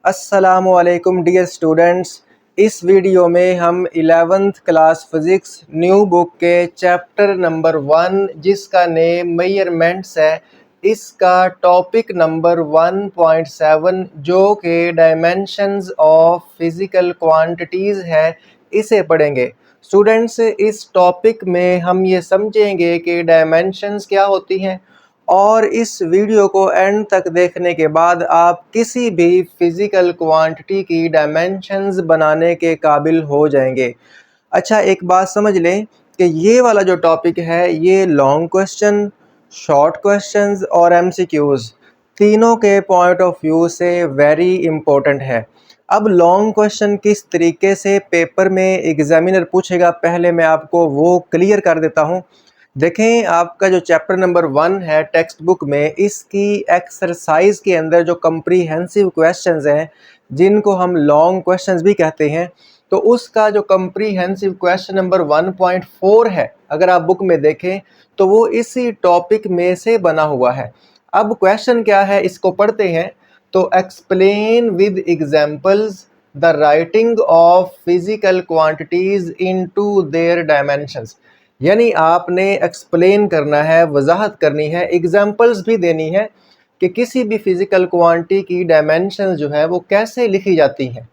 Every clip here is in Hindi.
अस्सलामुअलैकुम डियर स्टूडेंट्स। इस वीडियो में हम 11th class physics new book के चैप्टर नंबर 1 जिसका नेम मेजरमेंट्स है, इसका टॉपिक नंबर 1.7 जो कि डायमेंशंस ऑफ फिज़िकल क्वांटिटीज़ है, इसे पढ़ेंगे। स्टूडेंट्स, इस टॉपिक में हम ये समझेंगे कि डायमेंशंस क्या होती हैं और इस वीडियो को एंड तक देखने के बाद आप किसी भी फिज़िकल क्वांटिटी की डायमेंशंस बनाने के काबिल हो जाएंगे। अच्छा, एक बात समझ लें कि ये वाला जो टॉपिक है ये लॉन्ग क्वेश्चन, शॉर्ट क्वेश्चंस और एमसीक्यूज़ तीनों के पॉइंट ऑफ व्यू से वेरी इम्पोर्टेंट है। अब लॉन्ग क्वेश्चन किस तरीके से पेपर में एग्जामिनर पूछेगा, पहले मैं आपको वो क्लियर कर देता हूँ। देखें, आपका जो चैप्टर नंबर 1 है टेक्स्ट बुक में, इसकी एक्सरसाइज के अंदर जो कम्प्रीहेंसिव क्वेश्चंस हैं जिनको हम लॉन्ग क्वेश्चंस भी कहते हैं, तो उसका जो कम्प्रीहेंसिव क्वेश्चन नंबर 1.4 है, अगर आप बुक में देखें तो वो इसी टॉपिक में से बना हुआ है। अब क्वेश्चन क्या है, इसको पढ़ते हैं। तो explain with examples the writing of physical quantities into their dimensions. यानी आपने एक्सप्लेन करना है, वजाहत करनी है, एग्जाम्पल्स भी देनी है कि किसी भी फिजिकल क्वांटिटी की डायमेंशन जो है वो कैसे लिखी जाती हैं।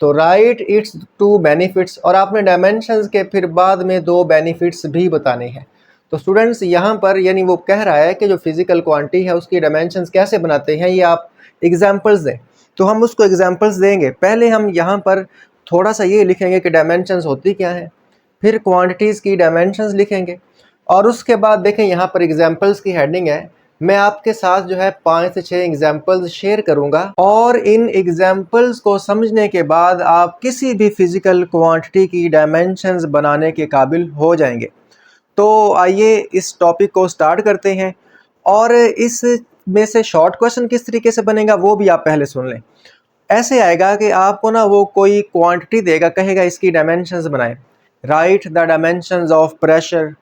तो राइट इट्स टू बेनिफिट्स, और आपने डायमेंशंस के फिर बाद में 2 बेनिफिट्स भी बताने हैं। तो स्टूडेंट्स, यहाँ पर यानी वो कह रहा है कि जो फिजिकल क्वांटिटी है उसकी डायमेंशंस कैसे बनाते हैं, ये आप एग्जाम्पल्स दें। तो हम उसको एग्जाम्पल्स देंगे। पहले हम यहाँ पर थोड़ा सा ये लिखेंगे कि डायमेंशंस होती क्या है, फिर क्वांटिटीज़ की डायमेंशंस लिखेंगे, और उसके बाद देखें यहाँ पर एग्जाम्पल्स की हेडिंग है। मैं आपके साथ जो है 5 से 6 एग्जाम्पल्स शेयर करूंगा, और इन एग्जाम्पल्स को समझने के बाद आप किसी भी फिजिकल क्वांटिटी की डायमेंशंस बनाने के काबिल हो जाएंगे। तो आइए इस टॉपिक को स्टार्ट करते हैं। और इस में से शॉर्ट क्वेश्चन किस तरीके से बनेगा वो भी आप पहले सुन लें। ऐसे आएगा कि आपको ना वो कोई क्वांटिटी देगा, कहेगा इसकी डायमेंशंस बनाएं। Right the dimensions of pressure,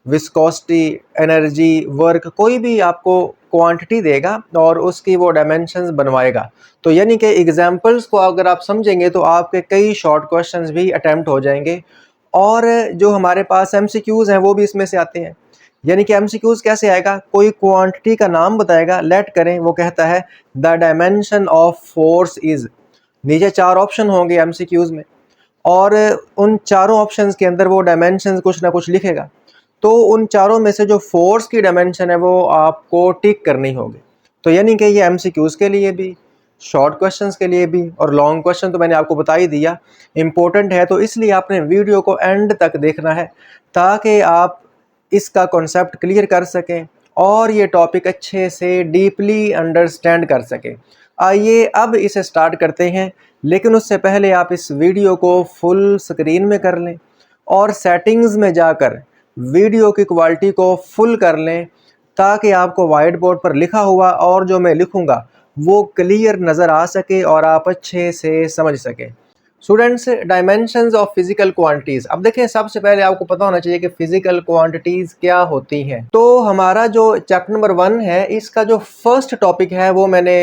viscosity, energy, work, कोई भी आपको क्वांटिटी देगा और उसकी वो डायमेंशंस बनवाएगा। तो यानी कि एग्जांपल्स को अगर आप समझेंगे तो आपके कई शॉर्ट क्वेश्चंस भी अटेम्प्ट हो जाएंगे। और जो हमारे पास एमसीक्यूज़ हैं वो भी इसमें से आते हैं। यानी कि एमसीक्यूज़ कैसे आएगा, कोई क्वांटिटी का नाम बताएगा, लेट करें वो कहता है the dimension of force is. नीचे 4 ऑप्शन होंगे एमसीक्यूज़ में, और उन चारों ऑप्शंस के अंदर वो डायमेंशंस कुछ ना कुछ लिखेगा। तो उन चारों में से जो फोर्स की डायमेंशन है वो आपको टिक करनी होगी। तो यानी कि ये एमसीक्यूज़ के लिए भी, शॉर्ट क्वेश्चंस के लिए भी, और लॉन्ग क्वेश्चन तो मैंने आपको बता ही दिया इम्पोर्टेंट है। तो इसलिए आपने वीडियो को एंड तक देखना है ताकि आप इसका कॉन्सेप्ट क्लियर कर सकें और ये टॉपिक अच्छे से डीपली अंडरस्टैंड कर सकें। आइए अब इसे स्टार्ट करते हैं, लेकिन उससे पहले आप इस वीडियो को फुल स्क्रीन में कर लें और सेटिंग्स में जाकर वीडियो की क्वालिटी को फुल कर लें ताकि आपको वाइट बोर्ड पर लिखा हुआ और जो मैं लिखूंगा वो क्लियर नज़र आ सके और आप अच्छे से समझ सकें। Students, dimensions of physical quantities. अब देखें, सबसे पहले आपको पता होना चाहिए कि फिजिकल क्वांटिटीज़ क्या होती हैं। तो हमारा जो चैप्टर नंबर 1 है, इसका जो फर्स्ट टॉपिक है वो मैंने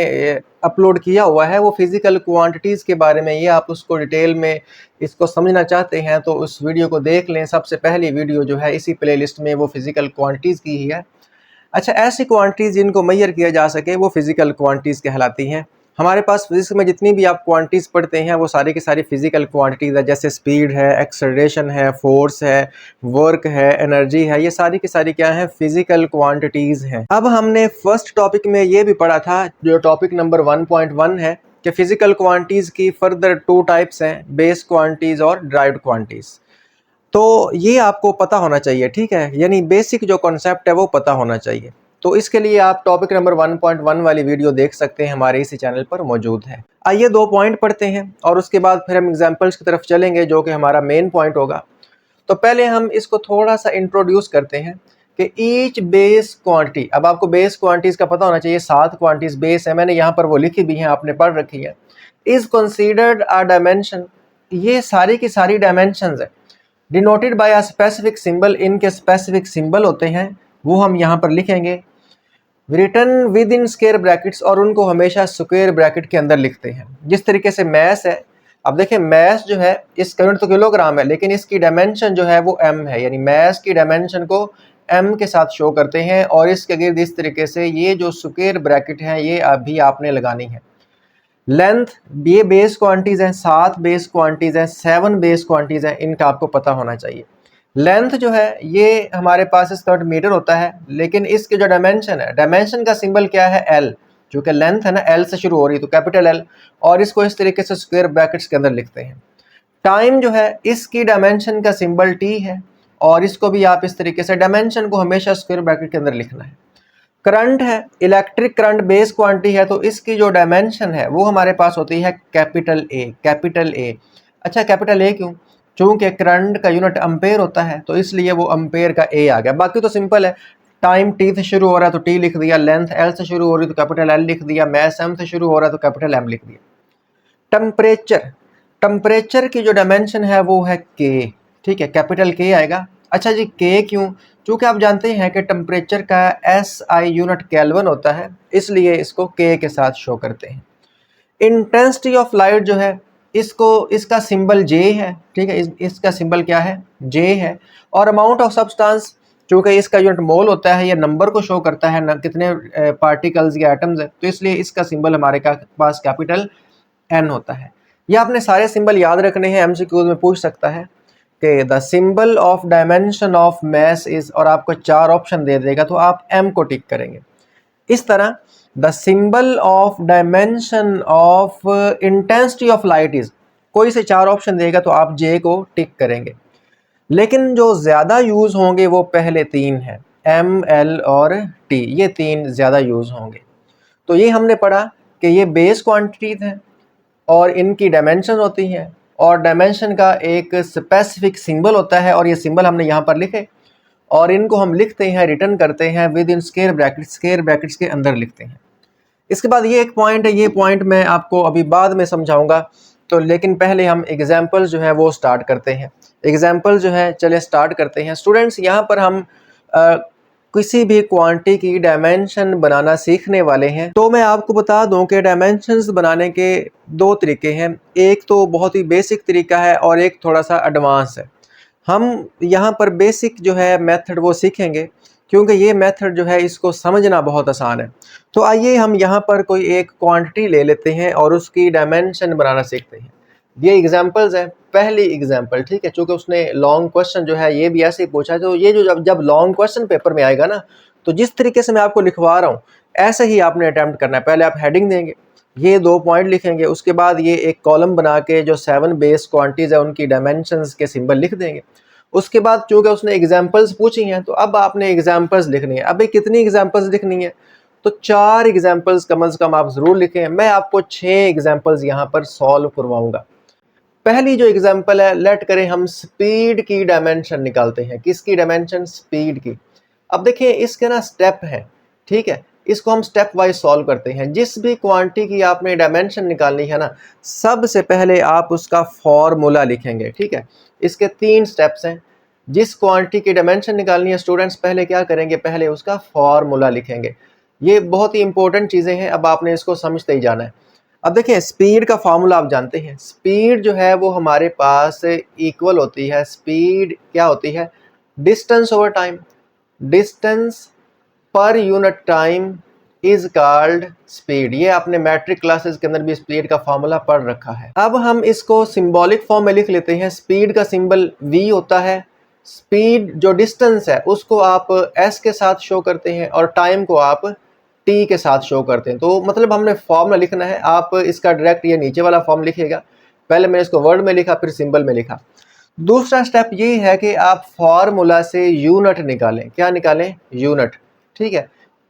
अपलोड किया हुआ है, वो फिजिकल क्वांटिटीज़ के बारे में। ये आप उसको डिटेल में इसको समझना चाहते हैं तो उस वीडियो को देख लें। सबसे पहली वीडियो जो है इसी प्लेलिस्ट में वो फिजिकल क्वांटिटीज़ की ही है। अच्छा, ऐसी क्वांटिटीज़ जिनको मेजर किया जा सके वो फिजिकल क्वांटिटीज़ कहलाती हैं। हमारे पास फिजिक्स में जितनी भी आप क्वांटिटीज़ पढ़ते हैं वो सारी की सारी फिजिकल क्वांटिटीज़ है, जैसे स्पीड है, एक्सेलरेशन है, फोर्स है, वर्क है, एनर्जी है, ये सारी की सारी क्या है, फिजिकल क्वांटिटीज़ हैं। अब हमने फर्स्ट टॉपिक में ये भी पढ़ा था, जो टॉपिक नंबर 1.1 है, कि फिजिकल क्वांटिटीज़ की फर्दर 2 टाइप्स हैं, बेस क्वांटिटीज़ और ड्राइव्ड क्वांटिटीज़। तो ये आपको पता होना चाहिए, ठीक है, यानी बेसिक जो कॉन्सेप्ट है वो पता होना चाहिए। तो इसके लिए आप टॉपिक नंबर 1.1 वाली वीडियो देख सकते हैं, हमारे इसी चैनल पर मौजूद है। आइए 2 पॉइंट पढ़ते हैं और उसके बाद फिर हम एग्जांपल्स की तरफ चलेंगे जो कि हमारा मेन पॉइंट होगा। तो पहले हम इसको थोड़ा सा इंट्रोड्यूस करते हैं कि ईच बेस क्वांटिटी। अब आपको बेस क्वांटिटीज़ का पता होना चाहिए, 7 क्वांटिटीज़ बेस है, मैंने यहाँ पर वो लिखी भी हैं, आपने पढ़ रखी है। इज़ कंसीडर्ड अ डायमेंशन, ये सारी की सारी डायमेंशंस है, denoted by a specific symbol. इनके स्पेसिफिक सिंबल होते हैं, वो हम यहाँ पर लिखेंगे। Return with in square brackets, और उनको हमेशा स्क्वायर ब्रैकेट के अंदर लिखते हैं। जिस तरीके से मैस है, अब देखिए मैस जो है इसका यूनिट तो किलोग्राम है, लेकिन इसकी डायमेंशन जो है वो m है, यानी मैस की डायमेंशन को m के साथ शो करते हैं। और इसके गिर्द इस तरीके से ये जो स्क्वायर ब्रैकेट हैं ये अभी आपने लगानी है। लेंथ, ये बेस क्वांटिटीज हैं, 7 बेस क्वांटिटीज हैं, 7 बेस क्वांटिटीज हैं, इनका आपको पता होना चाहिए। लेंथ जो है ये हमारे पास इसका मीटर होता है, लेकिन इसके जो डायमेंशन है, डायमेंशन का सिंबल क्या है, एल। चूँकि लेंथ है ना एल से शुरू हो रही है तो कैपिटल एल, और इसको इस तरीके से स्क्वायर ब्रैकेट्स के अंदर लिखते हैं। टाइम जो है इसकी डायमेंशन का सिंबल टी है, और इसको भी आप इस तरीके से डायमेंशन को हमेशा स्क्वायर ब्रैकेट के अंदर लिखना है। करंट है, इलेक्ट्रिक करंट बेस क्वांटिटी है, तो इसकी जो डायमेंशन है वो हमारे पास होती है कैपिटल ए, कैपिटल ए। अच्छा कैपिटल ए क्यों? चूंकि करंट का यूनिट अम्पेयर होता है तो इसलिए वो अम्पेयर का ए आ गया। बाकी तो सिंपल है, टाइम टी से शुरू हो रहा है तो टी लिख दिया, लेंथ एल से शुरू हो रही है तो कैपिटल एल लिख दिया, मैस एम से शुरू हो रहा है तो कैपिटल एम लिख दिया। टेम्परेचर, टेम्परेचर की जो डायमेंशन है वो है के, ठीक है, कैपिटल के आएगा। अच्छा जी के क्यों? चूँकि आप जानते हैं कि टेम्परेचर का SI यूनिट केल्विन होता है, इसलिए इसको के साथ शो करते हैं। इंटेंसिटी ऑफ लाइट जो है इसका सिंबल जे है, ठीक है, इसका सिंबल क्या है, जे है। और अमाउंट ऑफ सब्सटेंस, चूँकि इसका यूनिट मोल होता है, ये नंबर को शो करता है ना कितने पार्टिकल्स या एटम्स है, तो इसलिए इसका सिंबल हमारे पास कैपिटल एन होता है। ये आपने सारे सिंबल याद रखने हैं, MCQ में पूछ सकता है कि the symbol of dimension of mass is, और आपको 4 ऑप्शन दे देगा तो आप M को टिक करेंगे। इस तरह the symbol of dimension of intensity of light is, कोई से 4 ऑप्शन देगा तो आप J को टिक करेंगे। लेकिन जो ज़्यादा यूज़ होंगे वो पहले 3 हैं, M, L और T, ये 3 ज़्यादा यूज़ होंगे। तो ये हमने पढ़ा कि ये बेस क्वांटिटीज़ हैं और इनकी डायमेंशन होती हैं, और डायमेंशन का एक स्पेसिफिक सिंबल होता है, और ये सिंबल हमने यहाँ पर लिखे, और इनको हम लिखते हैं, रिटर्न करते हैं with in square brackets, square brackets के अंदर लिखते हैं। इसके बाद ये एक पॉइंट है, ये पॉइंट मैं आपको अभी बाद में समझाऊंगा, तो लेकिन पहले हम एग्जाम्पल जो है वो स्टार्ट करते हैं। एग्जाम्पल जो है चले स्टार्ट करते हैं। स्टूडेंट्स यहाँ पर हम किसी भी क्वांटिटी की डायमेंशन बनाना सीखने वाले हैं। तो मैं आपको बता दूं कि डायमेंशंस बनाने के 2 तरीके हैं, एक तो बहुत ही बेसिक तरीका है और एक थोड़ा सा एडवांस है। हम यहाँ पर बेसिक जो है मेथड वो सीखेंगे, क्योंकि ये मेथड जो है इसको समझना बहुत आसान है। तो आइए हम यहाँ पर कोई एक क्वांटिटी ले लेते हैं और उसकी डायमेंशन बनाना सीखते हैं। ये एग्जांपल्स हैं, पहली एग्जांपल, ठीक है, चूँकि उसने लॉन्ग क्वेश्चन जो है ये भी ऐसे ही पूछा है, तो ये जो जब लॉन्ग क्वेश्चन पेपर में आएगा ना, तो जिस तरीके से मैं आपको लिखवा रहा हूँ ऐसे ही आपने अटैम्प्ट करना है। पहले आप हेडिंग देंगे, ये 2 पॉइंट लिखेंगे, उसके बाद ये एक कॉलम बना के जो 7 बेस क्वांटिटीज़ है उनकी डायमेंशंस के सिंबल लिख देंगे। उसके बाद चूँकि उसने एग्जाम्पल्स पूछी हैं तो अब आपने एग्जाम्पल्स लिखनी है। अभी कितनी एग्जाम्पल्स लिखनी है? तो 4 एग्जाम्पल्स कम से कम आप ज़रूर लिखें। मैं आपको 6 एग्जाम्पल्स यहाँ पर सॉल्व करवाऊँगा। पहली जो एग्जाम्पल है, लेट करें हम स्पीड की डायमेंशन निकालते हैं। किसकी डायमेंशन? स्पीड की। अब देखिए इसके ना स्टेप है, ठीक है, इसको हम स्टेप वाइज सॉल्व करते हैं। जिस भी क्वांटिटी की आपने डायमेंशन निकालनी है ना, सबसे पहले आप उसका फॉर्मूला लिखेंगे, ठीक है। इसके 3 स्टेप्स हैं। जिस क्वांटिटी की डायमेंशन निकालनी है स्टूडेंट्स, पहले क्या करेंगे, पहले उसका फॉर्मूला लिखेंगे। ये बहुत ही इंपॉर्टेंट चीज़ें हैं, अब आपने इसको समझते ही जाना है। अब देखिए स्पीड का फार्मूला आप जानते हैं, स्पीड जो है वो हमारे पास इक्वल होती है, स्पीड क्या होती है, distance over time. Distance per unit time is called speed. ये आपने मैट्रिक क्लासेस के अंदर भी स्पीड का फार्मूला पढ़ रखा है। अब हम इसको सिंबॉलिक फॉर्म में लिख लेते हैं। स्पीड का सिंबल v होता है। स्पीड जो डिस्टेंस है उसको आप s के साथ शो करते हैं और टाइम को आप t के साथ शो करते हैं। तो मतलब हमने फॉर्मूला लिखना है, आप इसका डायरेक्ट ये नीचे वाला फॉर्म लिखिएगा। पहले मैंने इसको वर्ड में लिखा, फिर सिंबल में लिखा। दूसरा स्टेप ये है कि आप फॉर्मूला से यूनिट निकालें। क्या निकालें? यूनिट, ठीक है।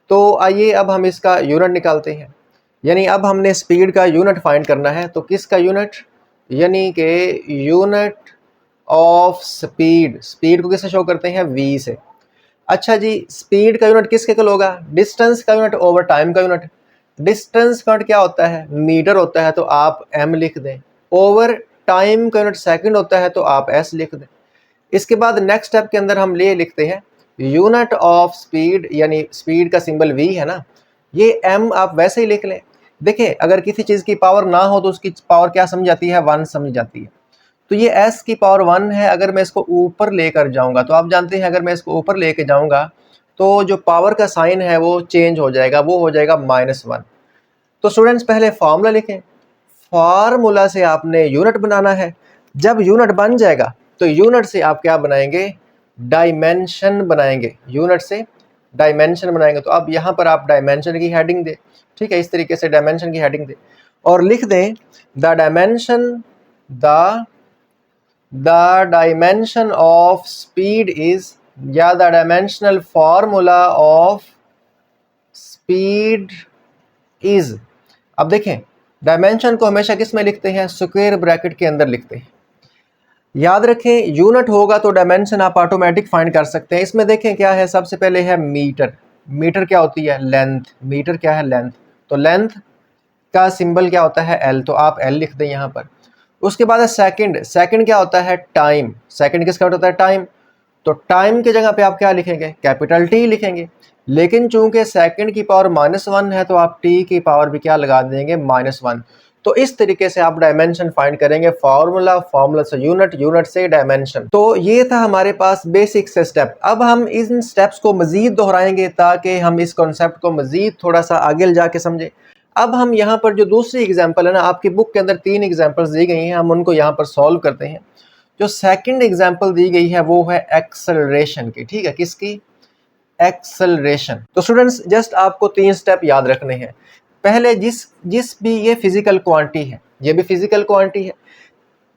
तो आइए अब हम इसका यूनिट निकालते हैं। यानी अब हमने स्पीड का यूनिट फाइंड करना है। तो किसका यूनिट? यानी कि यूनिट ऑफ स्पीड। स्पीड को किससे शो करते हैं? v से। अच्छा जी, स्पीड का यूनिट किसके कल होगा? डिस्टेंस का यूनिट ओवर टाइम का यूनिट। डिस्टेंस का यूनिट क्या होता है? मीटर होता है, तो आप m लिख दें। ओवर टाइम का यूनिट सेकंड होता है, तो आप s लिख दें। इसके बाद नेक्स्ट स्टेप के अंदर हम ले लिखते हैं यूनिट ऑफ स्पीड, यानी स्पीड का सिंबल v है ना, ये m आप वैसे ही लिख लें। देखिए अगर किसी चीज़ की पावर ना हो तो उसकी पावर क्या समझ जाती है, 1 समझ जाती है। तो ये s की पावर 1 है। अगर मैं इसको ऊपर लेकर जाऊंगा तो आप जानते हैं अगर मैं इसको ऊपर लेके जाऊंगा तो जो पावर का साइन है वो चेंज हो जाएगा, वो हो जाएगा -1। तो स्टूडेंट्स पहले फार्मूला लिखें। फार्मूला से आपने यूनिट बनाना है। जब यूनिट बन जाएगा तो यूनिट से आप क्या बनाएंगे, डायमेंशन बनाएंगे। यूनिट से डायमेंशन बनाएंगे। तो अब यहाँ पर आप डायमेंशन की हेडिंग दें, ठीक है, इस तरीके से डायमेंशन की हेडिंग दें और लिख दें the dimension of speed is, या the dimensional formula of speed is. अब देखें डायमेंशन को हमेशा किस में लिखते हैं, स्क्वायर ब्रैकेट के अंदर लिखते हैं। याद रखें यूनिट होगा तो डायमेंशन आप ऑटोमेटिक फाइंड कर सकते हैं। इसमें देखें क्या है, सबसे पहले है मीटर। मीटर क्या होती है, लेंथ। मीटर क्या है, लेंथ। तो लेंथ का सिंबल क्या होता है, एल, तो आप एल लिख दें यहाँ पर। उसके बाद है सेकंड। सेकंड क्या होता है, टाइम। सेकंड किसका होता है, टाइम। तो टाइम की जगह पे आप क्या लिखेंगे, कैपिटल टी लिखेंगे। लेकिन चूंकि सेकंड की पावर -1 है तो आप टी की पावर भी क्या लगा देंगे, -1। तो इस तरीके से आप डायमेंशन फाइंड करेंगे। फार्मूला, फार्मूला से यूनिट, यूनिट से डायमेंशन। तो ये था हमारे पास बेसिक से स्टेप। अब हम इन स्टेप्स को मजीद दोहराएंगे ताकि हम इस कॉन्सेप्ट को मजीद थोड़ा सा आगे जाके समझें। अब हम यहाँ पर जो दूसरी एग्जाम्पल है ना, आपकी बुक के अंदर 3 एग्जाम्पल्स दी गई हैं, हम उनको यहाँ पर सॉल्व करते हैं। जो सेकंड एग्जाम्पल दी गई है वो है एक्सेलरेशन की, ठीक है, किसकी, एक्सेलरेशन। तो स्टूडेंट्स जस्ट आपको 3 स्टेप याद रखने हैं। पहले जिस भी, ये फिजिकल क्वांटिटी है, ये भी फिजिकल क्वांटिटी है,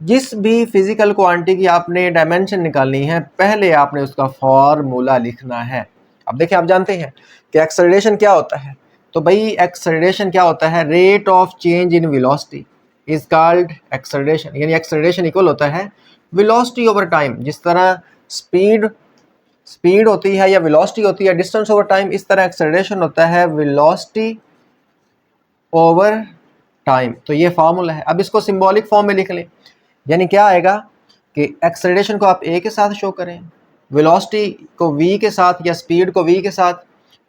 जिस भी फिजिकल क्वांटिटी की आपने डायमेंशन निकालनी है पहले आपने उसका फॉर्मूला लिखना है। अब देखिए आप जानते हैं कि एक्सेलरेशन क्या होता है। तो भाई एक्सेलरेशन क्या होता है, rate of change in velocity is called acceleration. यानी एक्सेलरेशन इक्वल होता है वेलोसिटी ओवर टाइम। जिस तरह स्पीड होती है या वेलोसिटी होती है डिस्टेंस ओवर टाइम, इस तरह एक्सेलरेशन होता है वेलोसिटी ओवर टाइम। तो ये फार्मूला है। अब इसको सिंबॉलिक फॉर्म में लिख लें। यानी क्या आएगा कि एक्सेलरेशन को आप ए के साथ शो करें, वेलोसिटी को वी के साथ या स्पीड को वी के साथ,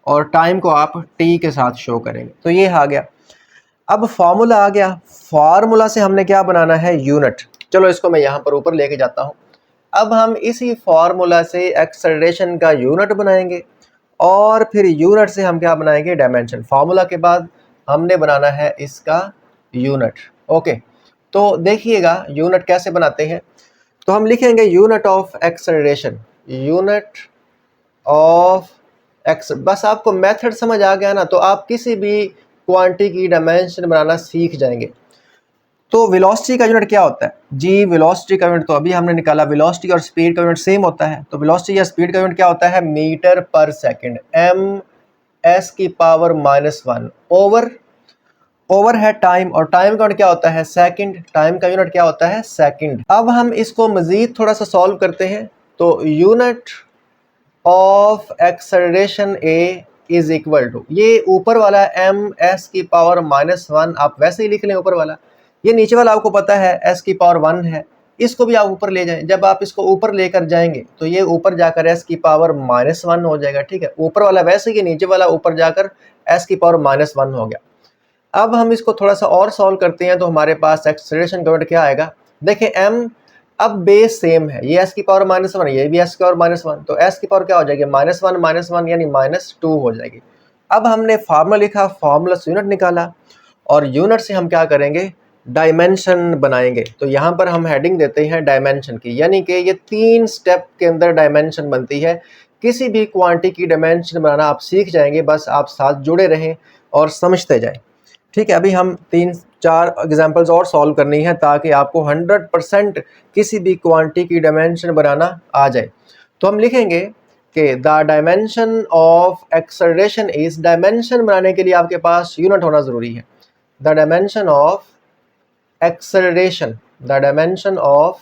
और टाइम को आप टी के साथ शो करेंगे। तो ये आ गया। अब फार्मूला आ गया। फार्मूला से हमने क्या बनाना है, यूनिट। चलो इसको मैं यहाँ पर ऊपर लेके जाता हूँ। अब हम इसी फार्मूला से एक्सेलरेशन का यूनिट बनाएंगे और फिर यूनिट से हम क्या बनाएंगे, डायमेंशन। फार्मूला के बाद हमने बनाना है इसका यूनिट। ओके, तो देखिएगा यूनिट कैसे बनाते हैं। तो हम लिखेंगे unit of acceleration, unit of x. बस आपको मेथड समझ आ गया ना, तो आप किसी भी क्वांटिटी की डायमेंशन बनाना सीख जाएंगे। तो वेलोसिटी का यूनिट क्या होता है जी, वेलोसिटी का यूनिट तो अभी हमने निकाला, वेलोसिटी और स्पीड का यूनिट सेम होता है। तो वेलोसिटी या स्पीड का यूनिट क्या होता है, मीटर पर सेकंड, m s की पावर -1 ओवर है टाइम, और टाइम का यूनिट क्या होता है, सेकंड। टाइम का यूनिट क्या होता है, सेकंड। अब हम इसको मजीद थोड़ा सा सॉल्व करते हैं। तो unit of acceleration a is equal to, ये ऊपर वाला m s की पावर -1 आप वैसे ही लिख लें ऊपर वाला। ये नीचे वाला आपको पता है s की पावर 1 है, इसको भी आप ऊपर ले जाएं। जब आप इसको ऊपर लेकर जाएंगे तो ये ऊपर जाकर s की पावर -1 हो जाएगा, ठीक है। ऊपर वाला वैसे ही, नीचे वाला ऊपर जाकर s की पावर -1 हो गया। अब हम इसको थोड़ा सा और सॉल्व करते हैं। तो हमारे पास एक्सेलरेशन का यूनिट क्या आएगा, देखिए m, अब बेस सेम है, ये s की पावर -1, ये भी s की पावर -1, तो s की पावर क्या हो जाएगी, -1 यानी -2 हो जाएगी। अब हमने फार्मूला लिखा, फार्मूला से यूनिट निकाला, और यूनिट से हम क्या करेंगे, डायमेंशन बनाएंगे। तो यहाँ पर हम हेडिंग देते हैं डायमेंशन की, यानी कि ये 3 स्टेप के अंदर डायमेंशन बनती है। किसी भी क्वांटिटी की डायमेंशन बनाना आप सीख जाएंगे, बस आप साथ जुड़े रहें और समझते जाएं, ठीक है। अभी हम 3-4 एग्जांपल्स और सॉल्व करनी है ताकि आपको 100% किसी भी क्वांटिटी की डायमेंशन बनाना आ जाए। तो हम लिखेंगे कि the dimension of acceleration is, dimension बनाने के लिए आपके पास यूनिट होना ज़रूरी है। The dimension of acceleration, the dimension of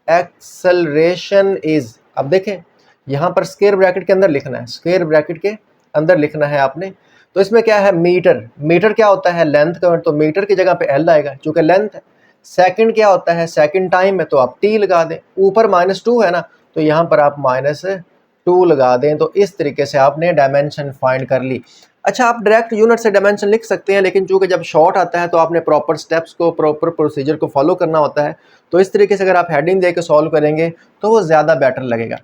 acceleration is. अब देखें यहाँ पर स्क्वायर ब्रैकेट के अंदर लिखना है, स्क्वायर ब्रैकेट के अंदर लिखना है आपने। तो इसमें क्या है, मीटर। मीटर क्या होता है, लेंथ का, तो मीटर की जगह पे एल आएगा चूंकि लेंथ है। सेकंड क्या होता है, सेकंड टाइम है, तो आप टी लगा दें। ऊपर -2 है ना, तो यहाँ पर आप -2 लगा दें। तो इस तरीके से आपने डायमेंशन फाइंड कर ली। अच्छा, आप डायरेक्ट यूनिट से डायमेंशन लिख सकते हैं, लेकिन चूंकि जब शॉर्ट आता है तो आपने प्रॉपर स्टेप्स को, प्रॉपर प्रोसीजर को फॉलो करना होता है। तो इस तरीके से अगर आप हेडिंग दे के सॉल्व करेंगे तो वो ज़्यादा बेटर लगेगा।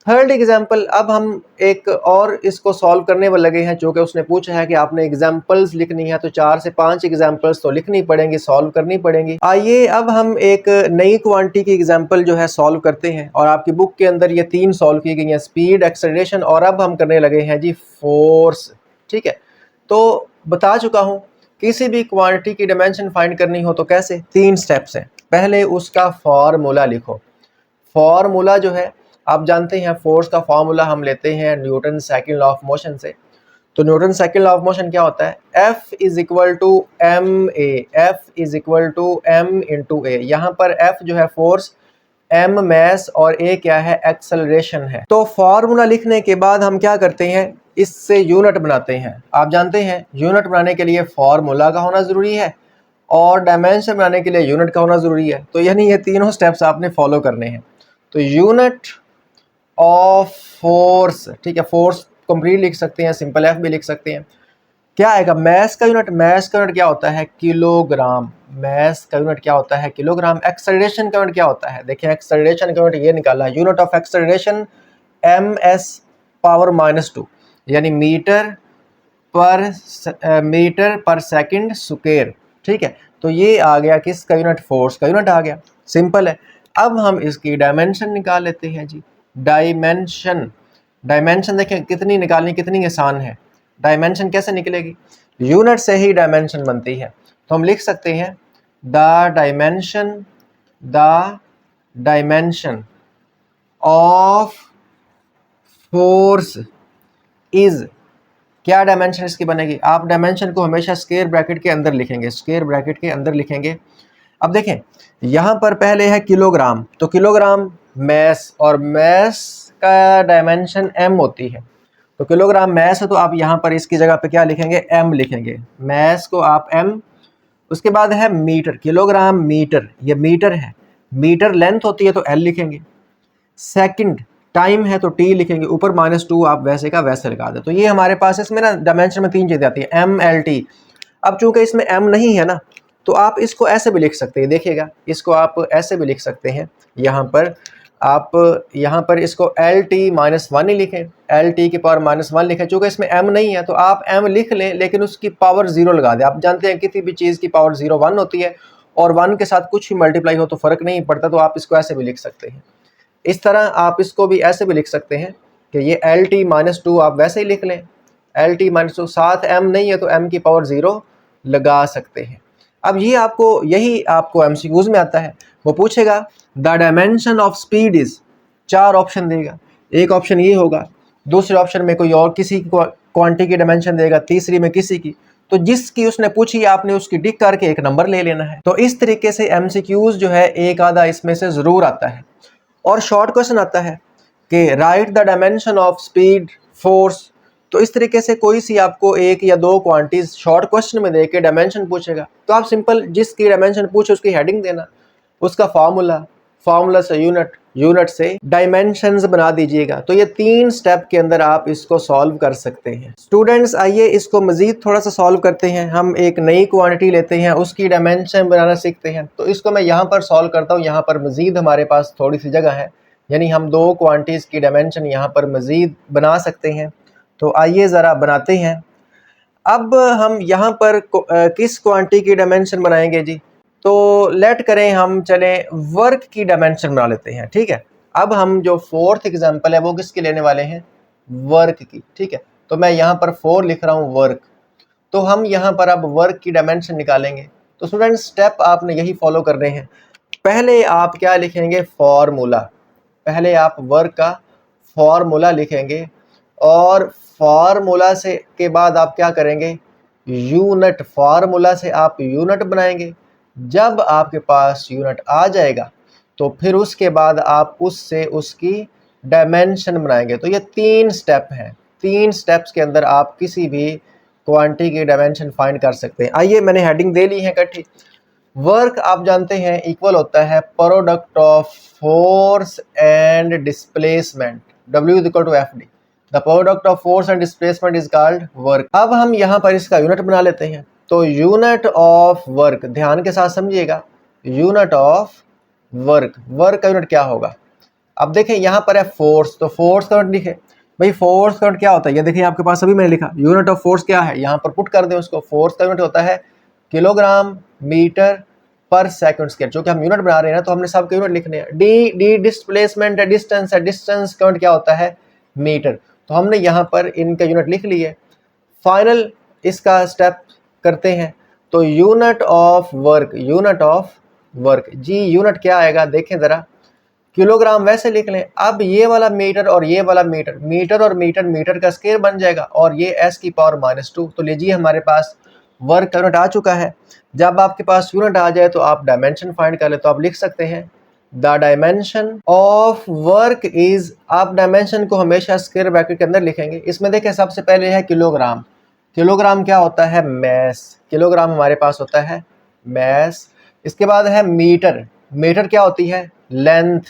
थर्ड एग्जाम्पल, अब हम एक और इसको सॉल्व करने वाले लगे हैं, जो कि उसने पूछा है कि आपने एग्जाम्पल्स लिखनी है, तो 4 से 5 एग्जाम्पल्स तो लिखनी पड़ेंगी, सॉल्व करनी पड़ेंगी। आइए अब हम एक नई क्वांटिटी की एग्जाम्पल जो है सॉल्व करते हैं, और आपकी बुक के अंदर ये 3 सॉल्व की गई हैं, स्पीड, एक्सेलरेशन, और अब हम करने लगे हैं जी फोर्स। ठीक है, तो बता चुका हूँ किसी भी क्वांटिटी की डायमेंशन फाइंड करनी हो तो कैसे, 3 स्टेप्स हैं। पहले उसका फार्मूला लिखो। फार्मूला जो है आप जानते हैं, फोर्स का फार्मूला हम लेते हैं Newton second law of motion से। तो Newton second law of motion क्या होता है, F is equal to M A, F is equal to M into A. यहाँ पर F जो है फोर्स, m मैस, और a क्या है, एक्सेलरेशन है। तो फार्मूला लिखने के बाद हम क्या करते हैं, इससे यूनिट बनाते हैं। आप जानते हैं यूनिट बनाने के लिए फार्मूला का होना ज़रूरी है, और डायमेंशन बनाने के लिए यूनिट का होना ज़रूरी है। तो यानी ये तीनों स्टेप्स आपने फॉलो करने हैं। तो यूनिट ऑफ फोर्स, ठीक है, फोर्स कंप्लीट लिख सकते हैं, सिंपल एफ भी लिख सकते हैं। क्या आएगा, मैस का यूनिट, मैस का यूनिट क्या होता है, किलोग्राम। मैस का यूनिट क्या होता है, किलोग्राम। एक्सेलरेशन का यूनिट क्या होता है, देखिए एक्सेलरेशन का यूनिट ये निकाला, unit of acceleration M S power -2, यानी मीटर पर सेकंड स्क्वायर। ठीक है, तो ये आ गया किसका यूनिट, फोर्स का यूनिट आ गया। सिंपल है। अब हम इसकी डायमेंशन निकाल लेते हैं जी। डायमेंशन, डायमेंशन देखें कितनी निकालनी, कितनी आसान है। डायमेंशन कैसे निकलेगी, यूनिट से ही डायमेंशन बनती है। तो हम लिख सकते हैं the dimension of force is, क्या डायमेंशन इसकी बनेगी, आप डायमेंशन को हमेशा स्क्वायर ब्रैकेट के अंदर लिखेंगे, स्क्वायर ब्रैकेट के अंदर लिखेंगे। अब देखें यहाँ पर पहले है किलोग्राम, तो किलोग्राम मैस, और मैस का डायमेंशन m होती है। तो किलोग्राम मैस है, तो आप यहाँ पर इसकी जगह पे क्या लिखेंगे, m लिखेंगे, मैस को आप m। उसके बाद है मीटर, किलोग्राम मीटर, ये मीटर है। मीटर लेंथ होती है तो l लिखेंगे। सेकंड टाइम है तो t लिखेंगे, ऊपर -2 आप वैसे का वैसे लगा दे। तो ये हमारे पास इसमें ना डायमेंशन में 3 चीज़ें आती है, m l t। अब चूंकि इसमें m नहीं है ना, तो आप इसको ऐसे भी लिख सकते हैं, देखिएगा इसको आप ऐसे भी लिख सकते हैं। यहाँ पर आप यहाँ पर इसको LT-1 ही लिखें, LT की पावर -1 लिखें। चूँकि इसमें m नहीं है तो आप m लिख लें, लेकिन उसकी पावर 0 लगा दें। आप जानते हैं किसी भी चीज़ की पावर 0 1 होती है, और 1 के साथ कुछ भी मल्टीप्लाई हो तो फ़र्क नहीं पड़ता। तो आप इसको ऐसे भी लिख सकते हैं। इस तरह आप इसको भी ऐसे भी लिख सकते हैं कि ये LT-2 आप वैसे ही लिख लें, LT-2, साथ m नहीं है तो m की पावर 0 लगा सकते हैं। अब ये आपको, यही आपको MCQs में आता है। वो पूछेगा the dimension of speed is, 4 option देगा। एक ऑप्शन ये होगा, दूसरे ऑप्शन में कोई और किसी क्वांटिटी की डायमेंशन देगा, तीसरी में किसी की। तो जिसकी उसने पूछी आपने उसकी टिक करके एक नंबर ले लेना है। तो इस तरीके से MCQs जो है एक आधा इसमें से ज़रूर आता है। और शॉर्ट क्वेश्चन आता है कि right the dimension of speed, force. तो इस तरीके से कोई सी आपको 1 या 2 क्वांटिटीज शॉर्ट क्वेश्चन में देके डायमेंशन पूछेगा, तो आप सिंपल जिसकी डायमेंशन पूछे उसकी हेडिंग देना, उसका फार्मूला से यूनिट, यूनिट से डायमेंशंस बना दीजिएगा। तो ये 3 स्टेप के अंदर आप इसको सॉल्व कर सकते हैं। स्टूडेंट्स आइए इसको मज़ीद थोड़ा सा सॉल्व करते हैं। हम एक नई क्वांटिटी लेते हैं, उसकी डायमेंशन बनाना सीखते हैं। तो इसको मैं यहाँ पर सॉल्व करता हूँ। यहाँ पर मज़ीद हमारे पास थोड़ी सी जगह है, यानी हम 2 क्वांटिटीज़ की डायमेंशन यहाँ पर मज़ीद बना सकते हैं। तो आइए ज़रा बनाते हैं। अब हम यहाँ पर किस क्वांटिटी की डायमेंशन बनाएंगे जी, तो लेट करें हम चले वर्क की डायमेंशन बना लेते हैं। ठीक है, अब हम जो 4th एग्जांपल है वो किसके लेने वाले हैं, वर्क की। ठीक है, तो मैं यहाँ पर 4 लिख रहा हूँ वर्क। तो हम यहाँ पर अब वर्क की डायमेंशन निकालेंगे। तो स्टूडेंट स्टेप आपने यही फॉलो करने हैं। पहले आप क्या लिखेंगे, फॉर्मूला। पहले आप वर्क का फॉर्मूला लिखेंगे, और फार्मूला से के बाद आप क्या करेंगे, यूनिट। फार्मूला से आप यूनिट बनाएंगे। जब आपके पास यूनिट आ जाएगा तो फिर उसके बाद आप उससे उसकी डायमेंशन बनाएंगे। तो ये 3 स्टेप हैं। 3 स्टेप्स के अंदर आप किसी भी क्वांटिटी की डायमेंशन फाइंड कर सकते हैं। आइए मैंने हेडिंग दे ली है इकट्ठी। वर्क आप जानते हैं इक्वल होता है product of force and displacement, W = FD। The product of force and displacement is called work. अब हम यहाँ पर इसका यूनिट बना लेते हैं। तो यूनिट ऑफ वर्क, ध्यान के साथ समझिएगा, यूनिट ऑफ वर्क, वर्क का यूनिट क्या होगा। अब देखें यहाँ पर है फोर्स, तो फोर्स का यूनिट लिखे भाई, फोर्स का यूनिट क्या होता है, ये देखिए आपके पास अभी मैंने लिखा यूनिट ऑफ फोर्स क्या है, यहाँ पर पुट कर दें उसको। फोर्स का यूनिट होता है किलोग्राम मीटर पर सेकंड स्क्वायर, जो कि हम यूनिट बना रहे हैं ना, तो हमने सबके यूनिट लिखने हैं। डी डिस्प्लेसमेंट है, डिस्टेंस है, डिस्टेंस का यूनिट क्या होता है, मीटर। तो हमने यहाँ पर इनका यूनिट लिख लिए। फाइनल इसका स्टेप करते हैं, तो unit of work, unit of work जी, यूनिट क्या आएगा देखें ज़रा, किलोग्राम वैसे लिख लें। अब ये वाला मीटर और ये वाला मीटर, मीटर और मीटर मीटर का स्क्वायर बन जाएगा, और ये s की पावर -2। तो लीजिए हमारे पास वर्क का यूनिट आ चुका है। जब आपके पास यूनिट आ जाए तो आप डायमेंशन फाइंड कर ले, तो आप लिख सकते हैं the dimension of work is, आप डायमेंशन को हमेशा स्क्वायर ब्रैकेट के अंदर लिखेंगे। इसमें देखें सबसे पहले है किलोग्राम, किलोग्राम क्या होता है, मैस, किलोग्राम हमारे पास होता है मैस। इसके बाद है मीटर, मीटर क्या होती है, लेंथ,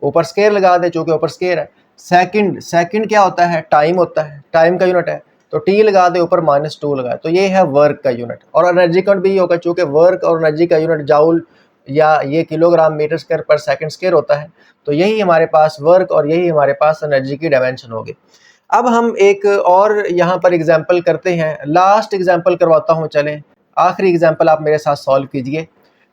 ऊपर स्केयर लगा दे चूँकि ऊपर स्केयर है। सेकंड, सेकंड क्या होता है, टाइम होता है, टाइम का यूनिट है, तो टी लगा दे ऊपर -2 लगा, तो ये है वर्क का यूनिट। और एनर्जी का भी होगा, चूँकि वर्क और एनर्जी का यूनिट जाउल या ये किलोग्राम मीटर स्क्वायर पर सेकंड स्क्वायर होता है। तो यही हमारे पास वर्क और यही हमारे पास एनर्जी की डायमेंशन होगी। अब हम एक और यहाँ पर एग्जाम्पल करते हैं, लास्ट एग्जाम्पल करवाता हूँ, चलें आखिरी एग्जाम्पल आप मेरे साथ सॉल्व कीजिए,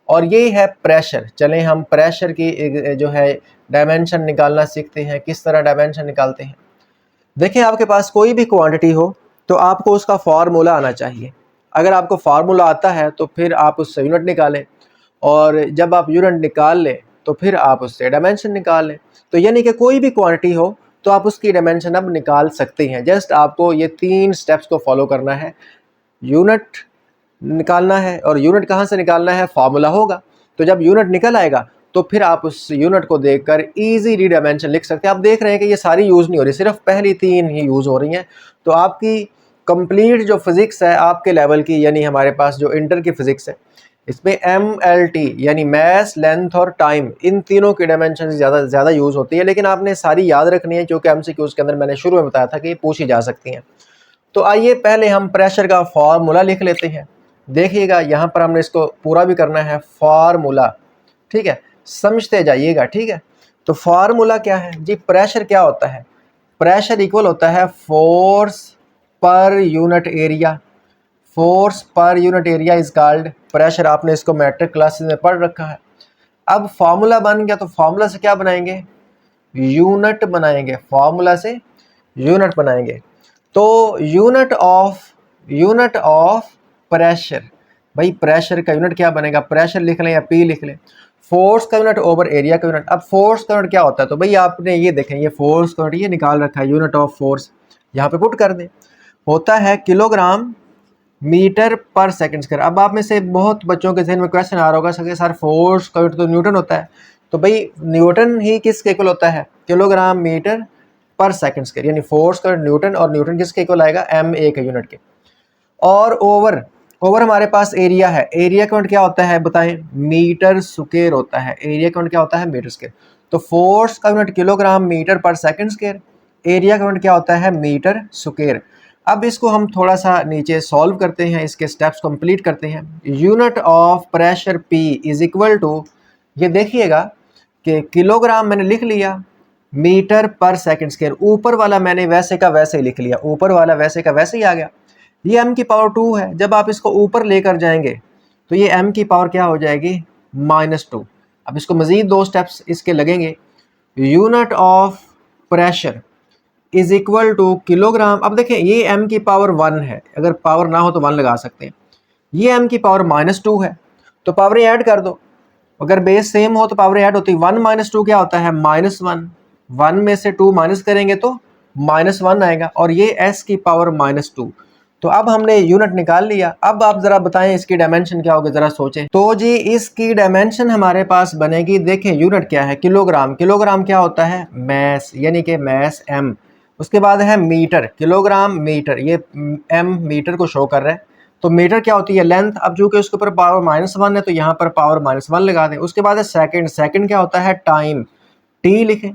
और ये है प्रेशर। चलें हम प्रेशर की जो है डायमेंशन निकालना सीखते हैं, किस तरह डायमेंशन निकालते हैं। देखें आपके पास कोई भी क्वांटिटी हो तो आपको उसका फार्मूला आना चाहिए। अगर आपको फार्मूला आता है तो फिर आप उससे यूनिट निकालें, और जब आप यूनिट निकाल लें तो फिर आप उससे डायमेंशन निकाल लें। तो यानी कि कोई भी क्वांटिटी हो तो आप उसकी डायमेंशन अब निकाल सकते हैं। जस्ट आपको ये 3 स्टेप्स को फॉलो करना है। यूनिट निकालना है, और यूनिट कहाँ से निकालना है, फार्मूला होगा। तो जब यूनिट निकल आएगा तो फिर आप उस यूनिट को देखकर इजीली डायमेंशन लिख सकते हैं। आप देख रहे हैं कि ये सारी यूज़ नहीं हो रही, सिर्फ पहली 3 ही यूज़ हो रही हैं। तो आपकी कंप्लीट जो फिज़िक्स है आपके लेवल की, यानी हमारे पास जो इंटर की फ़िज़िक्स है, इसमें MLT यानी मैस, लेंथ और टाइम, इन तीनों की डायमेंशन ज़्यादा यूज़ होती है। लेकिन आपने सारी याद रखनी है, क्योंकि MCQs के अंदर मैंने शुरू में बताया था कि ये पूछी जा सकती हैं। तो आइए पहले हम प्रेशर का फार्मूला लिख लेते हैं। देखिएगा यहाँ पर हमने इसको पूरा भी करना है, फार्मूला, ठीक है, समझते जाइएगा, ठीक है। तो फार्मूला क्या है जी, प्रेशर क्या होता है, प्रेशर इक्वल होता है force per unit area, force per unit area is called pressure. आपने इसको मैट्रिक क्लासेस में पढ़ रखा है। अब फार्मूला बन गया, तो फार्मूला से क्या बनाएंगे, यूनिट बनाएंगे, फार्मूला से यूनिट बनाएंगे। तो यूनिट ऑफ प्रेशर, भाई प्रेशर का यूनिट क्या बनेगा, प्रेशर लिख लें या पी लिख लें, फोर्स का यूनिट ओवर एरिया का यूनिट। अब फोर्स का यूनिट क्या होता है, तो भाई आपने ये देखें, ये फोर्स का यूनिट ये निकाल रखा है, यूनिट ऑफ फोर्स यहाँ पे पुट कर दें, होता है किलोग्राम मीटर पर सेकंड स्क्वायर। अब आप में से बहुत बच्चों के जहन में क्वेश्चन आ रहा होगा सर फोर्स का यूनिट तो न्यूटन होता है, तो भाई न्यूटन ही किसके इक्वल होता है, किलोग्राम मीटर पर सेकंड स्क्वायर, यानी फोर्स का न्यूटन, और न्यूटन किसके इक्वल आएगा, MA के यूनिट के। और ओवर हमारे पास एरिया है, एरिया का यूनिट क्या होता है बताएं, मीटर स्क्वायर होता है, एरिया का यूनिट क्या होता है, मीटर स्क्वायर। तो फोर्स का यूनिट किलोग्राम मीटर पर सेकंड स्क्वायर, एरिया का यूनिट क्या होता है, मीटर स्क्वायर। अब इसको हम थोड़ा सा नीचे सॉल्व करते हैं, इसके स्टेप्स कंप्लीट करते हैं। Unit of pressure P is equal to, ये देखिएगा कि किलोग्राम मैंने लिख लिया, मीटर पर सेकंड स्क्वायर, ऊपर वाला मैंने वैसे का वैसे ही लिख लिया, ऊपर वाला वैसे का वैसे ही आ गया। ये m की पावर 2 है, जब आप इसको ऊपर लेकर जाएंगे तो ये m की पावर क्या हो जाएगी, -2। अब इसको मज़ीद 2 स्टेप्स इसके लगेंगे। Unit of pressure is equal to kilogram, अब देखें ये m की पावर 1 है, अगर पावर ना हो तो 1 लगा सकते हैं, ये m की पावर -2 है, तो पावर ऐड कर दो, अगर बेस सेम हो तो पावर ऐड होती है, 1 - 2 क्या होता है, -1, 1 में से 2 माइनस करेंगे तो -1 आएगा, और ये s की पावर -2। तो अब हमने यूनिट निकाल लिया। अब आप ज़रा बताएं इसकी डायमेंशन क्या होगी, ज़रा सोचें। तो जी इसकी डायमेंशन हमारे पास बनेगी, देखें यूनिट क्या है, किलोग्राम, किलोग्राम क्या होता है, मैस, यानी कि मैस m। उसके बाद है मीटर, किलोग्राम मीटर, ये m मीटर को शो कर रहा है, तो मीटर क्या होती है, लेंथ। अब चूँकि उसके ऊपर पावर -1 है तो यहाँ पर पावर -1 लगा दें। उसके बाद है सेकंड, सेकंड क्या होता है, टाइम, t लिखें,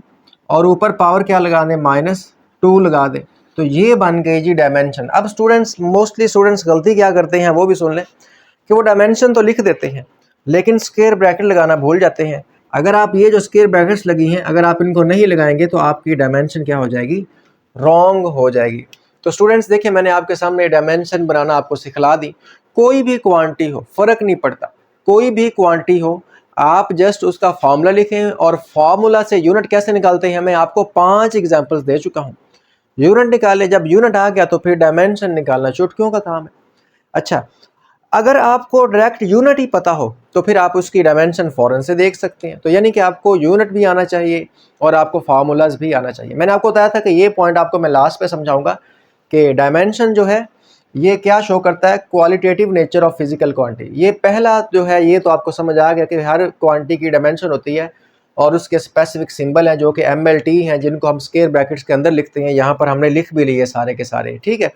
और ऊपर पावर क्या लगा दें, -2 लगा दें। तो ये बन गई जी डायमेंशन। अब स्टूडेंट्स, मोस्टली स्टूडेंट्स गलती क्या करते हैं वो भी सुन लें कि वो डायमेंशन तो लिख देते हैं लेकिन स्क्वायर ब्रैकेट लगाना भूल जाते हैं। अगर आप ये जो स्क्वायर ब्रैकेट्स लगी हैं अगर आप इनको नहीं लगाएंगे तो आपकी डायमेंशन क्या हो जाएगी, रॉन्ग हो जाएगी। तो स्टूडेंट्स देखिए, मैंने आपके सामने डायमेंशन बनाना आपको सिखला दी। कोई भी क्वांटिटी हो, फर्क नहीं पड़ता, कोई भी क्वांटिटी हो, आप जस्ट उसका फॉर्मूला लिखें और फॉर्मूला से यूनिट कैसे निकालते हैं मैं आपको 5 एग्जांपल्स दे चुका हूं। यूनिट निकाले, जब यूनिट आ गया तो फिर डायमेंशन निकालना चुटकियों का काम है। अच्छा, अगर आपको डायरेक्ट यूनिट ही पता हो तो फिर आप उसकी डायमेंशन फ़ौरन से देख सकते हैं। तो यानी कि आपको यूनिट भी आना चाहिए और आपको फार्मूलाज भी आना चाहिए। मैंने आपको बताया था कि ये पॉइंट आपको मैं लास्ट पे समझाऊंगा कि डायमेंशन जो है ये क्या शो करता है, qualitative nature of physical quantity. ये पहला जो है ये तो आपको समझ आ गया कि हर क्वांटिटी की डायमेंशन होती है और उसके स्पेसिफिक सिंबल हैं जो कि MLT हैं, जिनको हम स्क्वायर ब्रैकेट्स के अंदर लिखते हैं। यहाँ पर हमने लिख भी लिए सारे के सारे, ठीक है।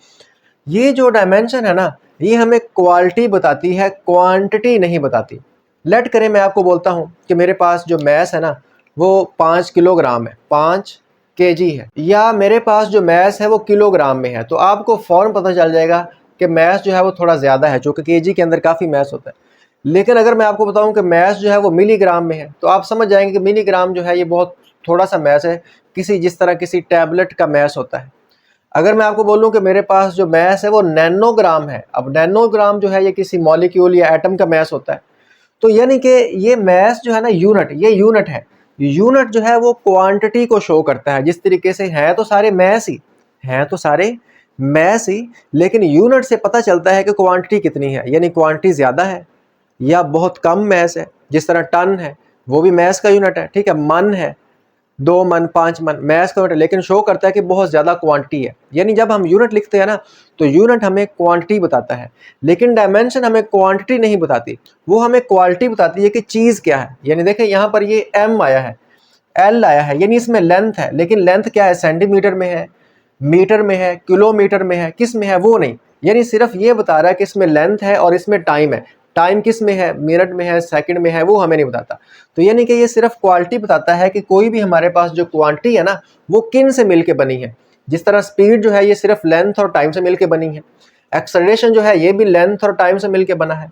ये जो डायमेंशन है ना, ये हमें क्वालिटी बताती है, क्वांटिटी नहीं बताती। लेट करें मैं आपको बोलता हूँ कि मेरे पास जो मैस है ना वो 5 किलोग्राम है, 5 kg है, या मेरे पास जो मैस है वो किलोग्राम में है, तो आपको फ़ौरन पता चल जाएगा कि मैस जो है वो थोड़ा ज़्यादा है, चूँकि kg के अंदर काफ़ी मैस होता है। लेकिन अगर मैं आपको बताऊं कि मैस जो है वो मिलीग्राम में है तो आप समझ जाएंगे कि मिलीग्राम जो है ये बहुत थोड़ा सा मैस है, जिस तरह किसी टैबलेट का मैस होता है। अगर मैं आपको बोलूं कि मेरे पास जो मैस है वो नैनोग्राम है, अब नैनोग्राम जो है ये किसी मॉलिक्यूल या एटम का मैस होता है। तो यानी कि ये मैस जो है ना, यूनिट, ये यूनिट है। यूनिट जो है वो क्वांटिटी को शो करता है। जिस तरीके से हैं तो सारे मैस ही हैं, तो सारे मैस ही, लेकिन यूनिट से पता चलता है कि क्वांटिटी कितनी है, यानी क्वांटिटी ज़्यादा है या बहुत कम मैस है। जिस तरह टन है वो भी मैस का यूनिट है, ठीक है। मन है 2 मन 5 मन मैस का यूनिट है, लेकिन शो करता है कि बहुत ज़्यादा क्वांटिटी है। यानी जब हम यूनिट लिखते हैं ना तो यूनिट हमें क्वांटिटी बताता है, लेकिन डायमेंशन हमें क्वांटिटी नहीं बताती, वो हमें क्वालिटी बताती है कि चीज़ क्या है। यानी देखें यहाँ पर ये M आया है, L आया है, यानी इसमें लेंथ है, लेकिन लेंथ क्या है, सेंटीमीटर में है, मीटर में है, किलोमीटर में है, किस में है वो नहीं। यानी सिर्फ ये बता रहा है कि इसमें लेंथ है और इसमें टाइम है। टाइम किस में है, मिनट में है, सेकंड में है, वो हमें नहीं बताता। तो यानी कि ये सिर्फ क्वालिटी बताता है कि कोई भी हमारे पास जो क्वांटिटी है ना वो किन से मिलके बनी है। जिस तरह स्पीड जो है ये सिर्फ लेंथ और टाइम से मिलके बनी है, एक्सेलरेशन जो है ये भी लेंथ और टाइम से मिलके बना है,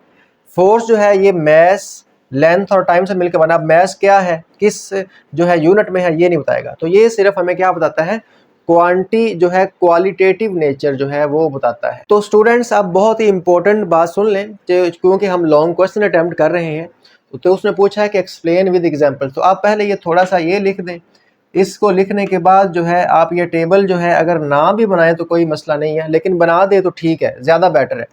फोर्स जो है ये मैस, लेंथ और टाइम से मिलकर बना। मैस क्या है, किस जो है यूनिट में है, ये नहीं बताएगा। तो ये सिर्फ हमें क्या बताता है, क्वांटिटी जो है, क्वालिटेटिव नेचर जो है वो बताता है। तो स्टूडेंट्स आप बहुत ही इंपॉर्टेंट बात सुन लें, क्योंकि हम लॉन्ग क्वेश्चन अटेम्प्ट कर रहे हैं। तो उसने पूछा है कि एक्सप्लेन विद एग्जांपल, तो आप पहले ये थोड़ा सा ये लिख दें। इसको लिखने के बाद जो है आप ये टेबल जो है अगर ना भी बनाए तो कोई मसला नहीं है, लेकिन बना दे तो ठीक है, ज़्यादा बेटर है।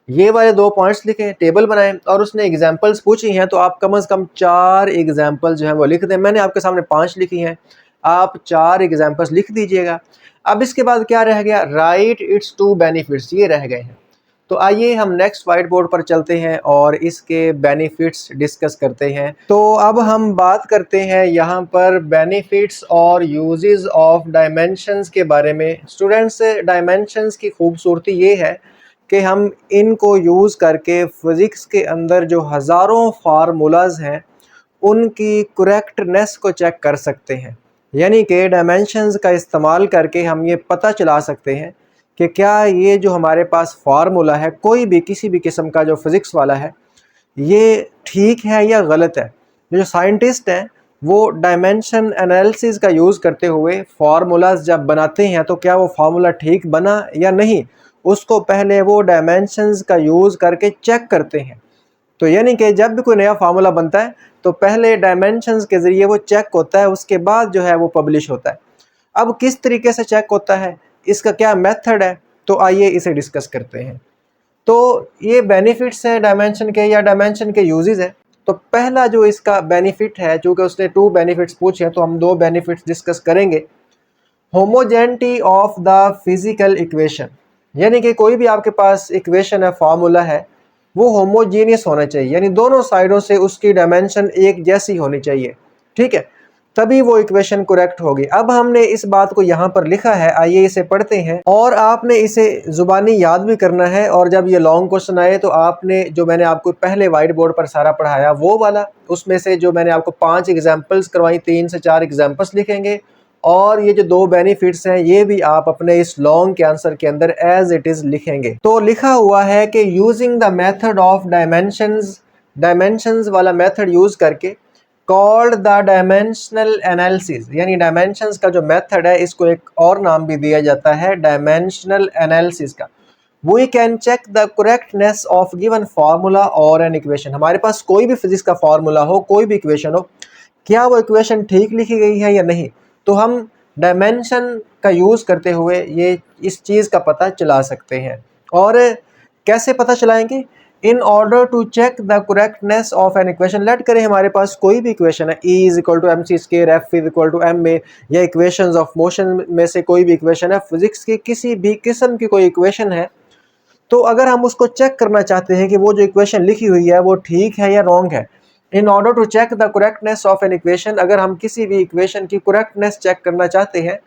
ये वाले 2 पॉइंट्स लिखें, टेबल बनाएं, और उसने एग्जांपल्स पूछी हैं तो आप कम से कम 4 एग्जांपल जो है वो लिख दें। मैंने आपके सामने 5 लिखी हैं, आप 4 एग्जांपल्स लिख दीजिएगा। अब इसके बाद क्या रह गया, राइट इट्स 2 बेनिफिट्स, ये रह गए हैं। तो आइए हम नेक्स्ट व्हाइट बोर्ड पर चलते हैं और इसके बेनिफिट्स डिस्कस करते हैं। तो अब हम बात करते हैं यहाँ पर बेनिफिट्स और यूजेस ऑफ डायमेंशंस के बारे में। स्टूडेंट्स, डायमेंशंस की खूबसूरती ये है कि हम इनको यूज़ करके फ़िज़िक्स के अंदर जो हज़ारों फार्मूलाज हैं उनकी करेक्टनेस को चेक कर सकते हैं। यानी कि डायमेंशंस का इस्तेमाल करके हम ये पता चला सकते हैं कि क्या ये जो हमारे पास फार्मूला है, कोई भी किसी भी किस्म का जो फ़िज़िक्स वाला है, ये ठीक है या गलत है। जो साइंटिस्ट हैं वो डायमेंशन एनालिसिस का यूज़ करते हुए फार्मूलाज जब बनाते हैं तो क्या वो फार्मूला ठीक बना या नहीं, उसको पहले वो डायमेंशंस का यूज़ करके चेक करते हैं। तो यानी कि जब भी कोई नया फार्मूला बनता है तो पहले डायमेंशंस के ज़रिए वो चेक होता है, उसके बाद जो है वो पब्लिश होता है। अब किस तरीके से चेक होता है, इसका क्या मेथड है, तो आइए इसे डिस्कस करते हैं। तो ये बेनिफिट्स हैं डायमेंशन के या डायमेंशन के यूजेस हैं। तो पहला जो इसका बेनिफिट है, चूँकि उसने 2 बेनिफिट्स पूछे हैं तो हम 2 बेनिफिट्स डिस्कस करेंगे। Homogeneity of the physical equation, यानी कि कोई भी आपके पास इक्वेशन है, फार्मूला है, वो होमोजीनियस होना चाहिए, यानी दोनों साइडों से उसकी डायमेंशन एक जैसी होनी चाहिए, ठीक है, तभी वो इक्वेशन करेक्ट होगी। अब हमने इस बात को यहाँ पर लिखा है, आइए इसे पढ़ते हैं, और आपने इसे ज़ुबानी याद भी करना है। और जब ये लॉन्ग क्वेश्चन आए तो आपने जो मैंने आपको पहले वाइट बोर्ड पर सारा पढ़ाया वो वाला, उसमें से जो मैंने आपको 5 एग्जाम्पल्स करवाई, 3 से 4 एग्जाम्पल्स लिखेंगे और ये जो दो बेनिफिट्स हैं ये भी आप अपने इस लॉन्ग के आंसर के अंदर एज इट इज लिखेंगे। तो लिखा हुआ है कि using the method of dimensions वाला मेथड यूज करके कॉल्ड द डायमेंशनल एनालिसिस, यानी डायमेंशंस का जो मेथड है इसको एक और नाम भी दिया जाता है डायमेंशनल एनालिसिस का। We can check the correctness of given formula और एन इक्वेशन। हमारे पास कोई भी फिजिक्स का फार्मूला हो, कोई भी इक्वेशन हो, क्या वो इक्वेशन ठीक लिखी गई है या नहीं, तो हम डायमेंशन का यूज़ करते हुए ये इस चीज़ का पता चला सकते हैं। और कैसे पता चलाएंगे? In order to check the correctness of an equation. Let करें हमारे पास कोई भी इक्वेशन है, E is equal to M C square, F is equal to M A, या इक्वेशंस ऑफ मोशन में से कोई भी इक्वेशन है, फिजिक्स की किसी भी किस्म की कोई इक्वेशन है, तो अगर हम उसको चेक करना चाहते हैं कि वो जो इक्वेशन लिखी हुई है वो ठीक है या रॉन्ग है, in order to check the correctness of an equation, अगर हम किसी भी इक्वेशन की करेक्टनेस चेक करना चाहते हैं,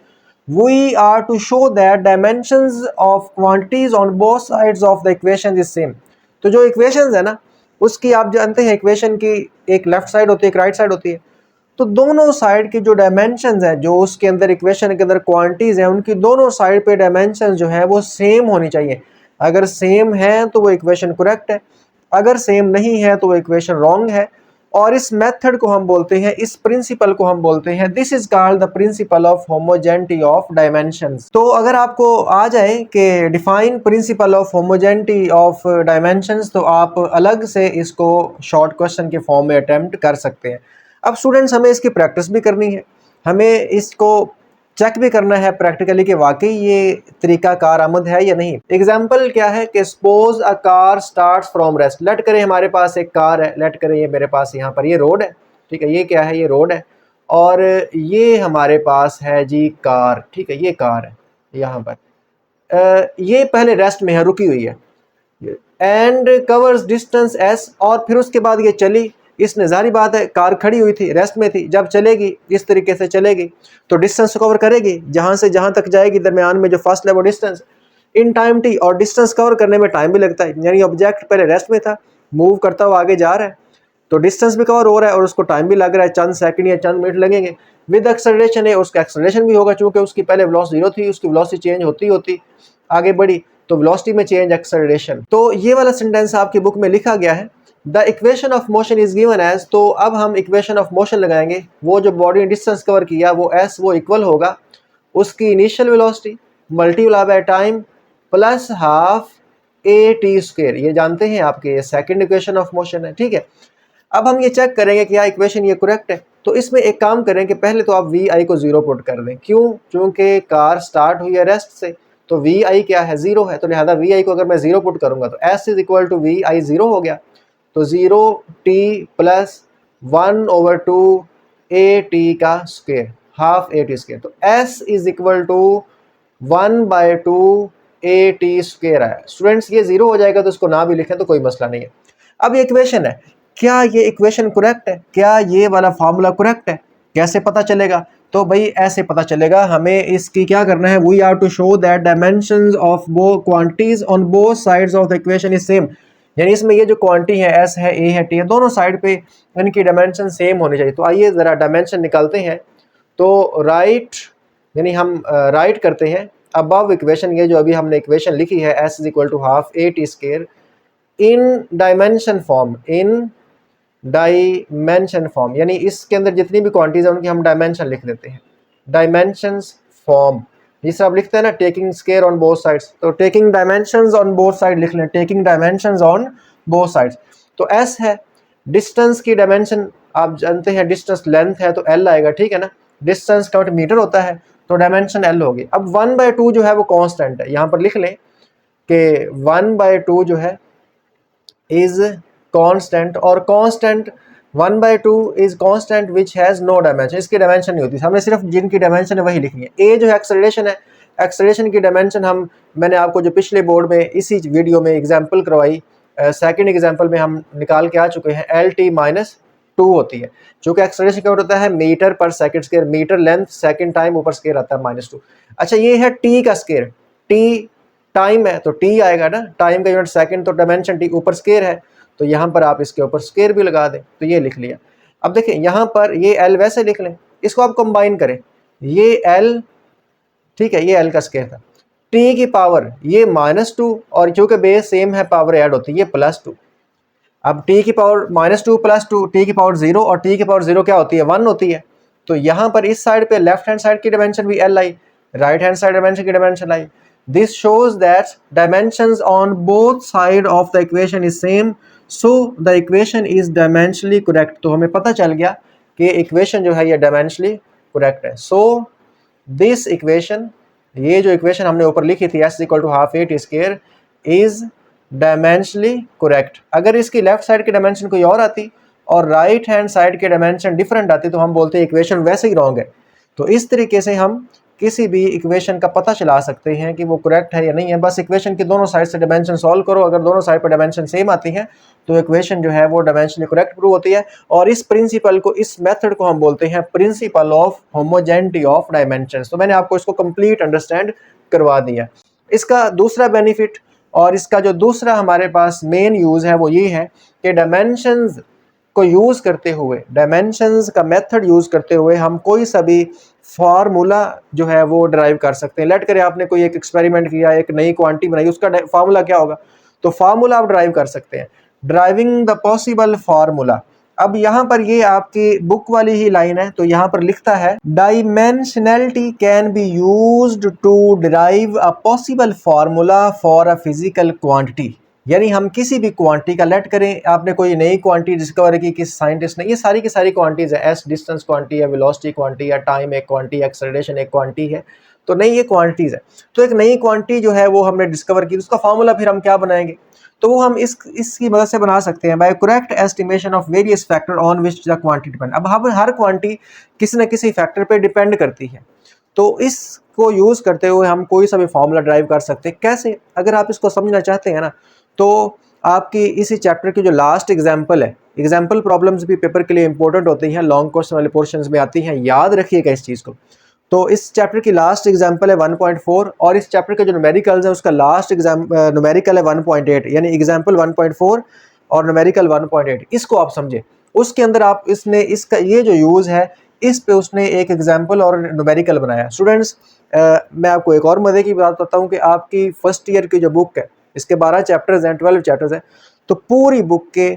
we are to show that dimensions of quantities on both sides of the equation is same. तो जो इक्वेशंस है ना, उसकी आप जानते हैं इक्वेशन की एक लेफ्ट साइड होती है, एक राइट साइड होती है, तो दोनों साइड की जो डायमेंशंस हैं, जो उसके अंदर इक्वेशन के अंदर क्वांटिटीज हैं, उनकी दोनों साइड पे डायमेंशंस जो है वो सेम होनी चाहिए। अगर सेम है तो वो इक्वेशन करेक्ट है, अगर सेम नहीं है तो वो इक्वेशन रॉन्ग है। और इस मेथड को हम बोलते हैं, इस प्रिंसिपल को हम बोलते हैं, this is called the principle of homogeneity of dimensions. तो अगर आपको आ जाए कि define principle of homogeneity of dimensions, तो आप अलग से इसको शॉर्ट क्वेश्चन के फॉर्म में अटेम्प्ट कर सकते हैं। अब स्टूडेंट्स, हमें इसकी प्रैक्टिस भी करनी है, हमें इसको चेक भी करना है प्रैक्टिकली कि वाकई ये तरीका कारआमद है या नहीं। एग्जाम्पल क्या है कि suppose a car starts from rest. Let करें हमारे पास एक कार है, लेट करें ये मेरे पास यहाँ पर ये रोड है, ठीक है, ये क्या है, ये रोड है, और ये हमारे पास है जी कार, ठीक है, ये कार है यहाँ पर, ये पहले रेस्ट में है, रुकी हुई है, एंड कवर्स डिस्टेंस एस, और फिर उसके बाद ये चली। इसने जारी बात है, कार खड़ी हुई थी, रेस्ट में थी, जब चलेगी इस तरीके से चलेगी तो डिस्टेंस कवर करेगी, जहां से जहां तक जाएगी दरमियान में जो फर्स्ट है वो डिस्टेंस इन टाइम टी, और डिस्टेंस कवर करने में टाइम भी लगता है, यानी ऑब्जेक्ट पहले रेस्ट में था, मूव करता हुआ आगे जा रहा है, तो डिस्टेंस भी कवर हो रहा है और उसको टाइम भी लग रहा है, चंद सेकंड या चंद मिनट लगेंगे। विद एक्सेलरेशन है, उसका एक्सेलरेशन भी होगा, चूंकि उसकी पहले वेलोसिटी 0 थी, उसकी वेलोसिटी चेंज होती होती आगे बढ़ी, तो वेलोसिटी में चेंज, एक्सेलरेशन। तो ये वाला सेंटेंस आपकी बुक में लिखा गया है, the equation of motion is given as. तो अब हम इक्वेशन ऑफ मोशन लगाएंगे, वो जो बॉडी ने डिस्टेंस कवर किया वो एस, वो इक्वल होगा उसकी initial velocity multiply by time plus half A T square. ये जानते हैं आपके सेकंड इक्वेशन ऑफ मोशन है, ठीक है। अब हम ये चेक करेंगे कि क्या इक्वेशन ये करेक्ट है। तो इसमें एक काम करें कि पहले तो आप वी आई को 0 पुट कर दें, क्यों, क्योंकि कार स्टार्ट हुई है रेस्ट से, तो वी आई क्या है, 0 है, तो लिहाजा वी आई को अगर मैं 0 पुट करूंगा तो S is equal to V I 0 हो गया, तो 0 टी प्लस 1/2 ए टी का square, half A T square, तो S is equal to 1/2 A T square आया। स्टूडेंट्स ये 0 हो जाएगा तो इसको ना भी लिखें तो कोई मसला नहीं है। अब ये इक्वेशन है, क्या ये इक्वेशन करेक्ट है, क्या ये वाला फार्मूला करेक्ट है, कैसे पता चलेगा? तो भाई ऐसे पता चलेगा, हमें इसकी क्या करना है, we are to show that dimensions of both quantities on both sides of the equation is same. यानी इसमें ये जो क्वांटिटी है, एस है, ए है, टी है, दोनों साइड पे इनकी डायमेंशन सेम होनी चाहिए। तो आइए ज़रा डायमेंशन निकालते हैं। तो राइट, यानी हम राइट करते हैं अबव इक्वेशन, ये जो अभी हमने इक्वेशन लिखी है, S is equal to half A T square in dimension form, in dimension form, यानी इसके अंदर जितनी भी क्वांटिटीज है उनकी हम डायमेंशन लिख देते हैं, डायमेंशंस फॉर्म। जिसे आप लिखते हैं ना taking square on both sides, तो taking dimensions on both side लिख लें, taking dimensions on both sides. तो एस है, डिस्टेंस की डायमेंशन आप जानते हैं, डिस्टेंस लेंथ है तो एल आएगा, ठीक है ना, डिस्टेंस का मीटर होता है तो डायमेंशन एल होगी। अब 1/2 जो है वो कांस्टेंट है, यहाँ पर लिख लें कि 1/2 जो है इज कांस्टेंट, और constant 1/2 is constant which has no dimension, इसकी डायमेंशन नहीं होती, हमने सिर्फ जिनकी डायमेंशन है वही लिखनी है। ए जो है एक्सेलरेशन है, एक्सेलरेशन की डायमेंशन मैंने आपको जो पिछले बोर्ड में इसी वीडियो में एग्जांपल करवाई, सेकंड एग्जांपल में हम निकाल के आ चुके हैं, LT-2 होती है, जो कि एक्सेलरेशन क्या होता है, मीटर पर second square, metre length second time ऊपर स्क्वायर आता है -2। अच्छा ये है टी का स्क्वायर, टी टाइम है तो टी आएगा ना, टाइम का यूनिट सेकंड, तो डायमेंशन टी ऊपर स्क्वायर है, तो यहाँ पर आप इसके ऊपर स्क्वायर भी लगा दें, तो ये लिख लिया। अब देखिए यहाँ पर ये एल वैसे लिख लें, इसको आप कंबाइन करें, ये एल, ठीक है, ये एल का स्क्वायर था। टी की पावर ये -2 और क्योंकि बेस सेम है पावर ऐड होती है, ये +2। अब टी की पावर -2 +2, टी की पावर 0 और टी की पावर 0 क्या होती है, 1 होती है। तो यहाँ पर इस साइड पे लेफ्ट हैंड साइड की डायमेंशन भी L I, right hand side dimension की dimension I. This shows that dimensions on both side of the equation is same, so the equation is dimensionally correct. तो हमें पता चल गया कि इक्वेशन जो है ये डायमेंशनली करेक्ट है। सो दिस इक्वेशन, ये जो इक्वेशन हमने ऊपर लिखी थी s = ½ इज डायमेंशनली करेक्ट। अगर इसकी लेफ्ट साइड की डायमेंशन कोई और आती और राइट हैंड साइड की डायमेंशन डिफरेंट आती तो हम बोलते हैं इक्वेशन वैसे ही रॉन्ग है। तो इस तरीके से हम किसी भी इक्वेशन का पता चला सकते हैं कि वो करेक्ट है या नहीं है। बस इक्वेशन की दोनों साइड से डायमेंशन सॉल्व करो, अगर दोनों साइड पर डायमेंशन सेम आती हैं तो इक्वेशन जो है वो डायमेंशनली करेक्ट प्रूव होती है। और इस प्रिंसिपल को, इस मेथड को हम बोलते हैं principle of homogeneity of dimensions. तो मैंने आपको इसको कंप्लीट अंडरस्टैंड करवा दिया। इसका दूसरा बेनिफिट और इसका जो दूसरा हमारे पास मेन यूज है वो ये है कि डायमेंशंस को यूज करते हुए, डायमेंशंस का मेथड यूज करते हुए हम कोई सा भी फार्मूला जो है वो ड्राइव कर सकते हैं। लेट करें आपने कोई एक एक्सपेरिमेंट किया, एक नई क्वांटिटी बनाई, उसका फार्मूला क्या होगा, तो फार्मूला आप ड्राइव कर सकते हैं, ड्राइविंग द पॉसिबल फार्मूला। अब यहाँ पर ये आपकी बुक वाली ही लाइन है, तो यहाँ पर लिखता है dimensionality can be used to derive a possible formula for a physical quantity. यानी हम किसी भी क्वांटिटी का, लेट करें आपने कोई नई क्वांटिटी डिस्कवर की किसी साइंटिस्ट ने, ये सारी की सारी क्वांटिटीज है, एस डिस्टेंस क्वांटिटी है, वेलोसिटी क्वांटिटी है, टाइम एक क्वांटिटी, एक्सेलरेशन एक क्वांटिटी है, तो नई ये क्वांटिटीज है। तो एक नई क्वांटिटी जो है वो हमने डिस्कवर की, उसका फार्मूला फिर हम क्या बनाएंगे, तो वो हम इसकी मदद से बना सकते हैं by correct estimation of various factor on which the quantity depend. अब हर क्वांटिटी किसी न किसी फैक्टर पे डिपेंड करती है, तो इसको यूज करते हुए हम कोई सा भी फार्मूला ड्राइव कर सकते हैं। कैसे, अगर आप इसको समझना चाहते हैं ना, तो आपकी इसी चैप्टर की जो लास्ट एग्जाम्पल है, एग्जाम्पल प्रॉब्लम्स भी पेपर के लिए इंपॉर्टेंट होती हैं, लॉन्ग क्वेश्चन वाले पोर्शंस में आती हैं, याद रखिएगा इस चीज़ को। तो इस चैप्टर की लास्ट एग्जाम्पल है 1.4 और इस चैप्टर के जो न्यूमेरिकल्स है उसका लास्ट न्यूमेरिकल है 1.8, यानी एग्जाम्पल 1.4 और न्यूमेरिकल 1.8। इसको आप समझे, उसके अंदर आप इसने इसका ये जो यूज़ है इस पे उसने एक एग्जाम्पल और न्यूमेरिकल बनाया। स्टूडेंट्स, मैं आपको एक और मज़े की बात बताता हूँ कि आपकी फर्स्ट ईयर की जो बुक है इसके 12 चैप्टर्स हैं, 12 चैप्टर्स हैं, तो पूरी बुक के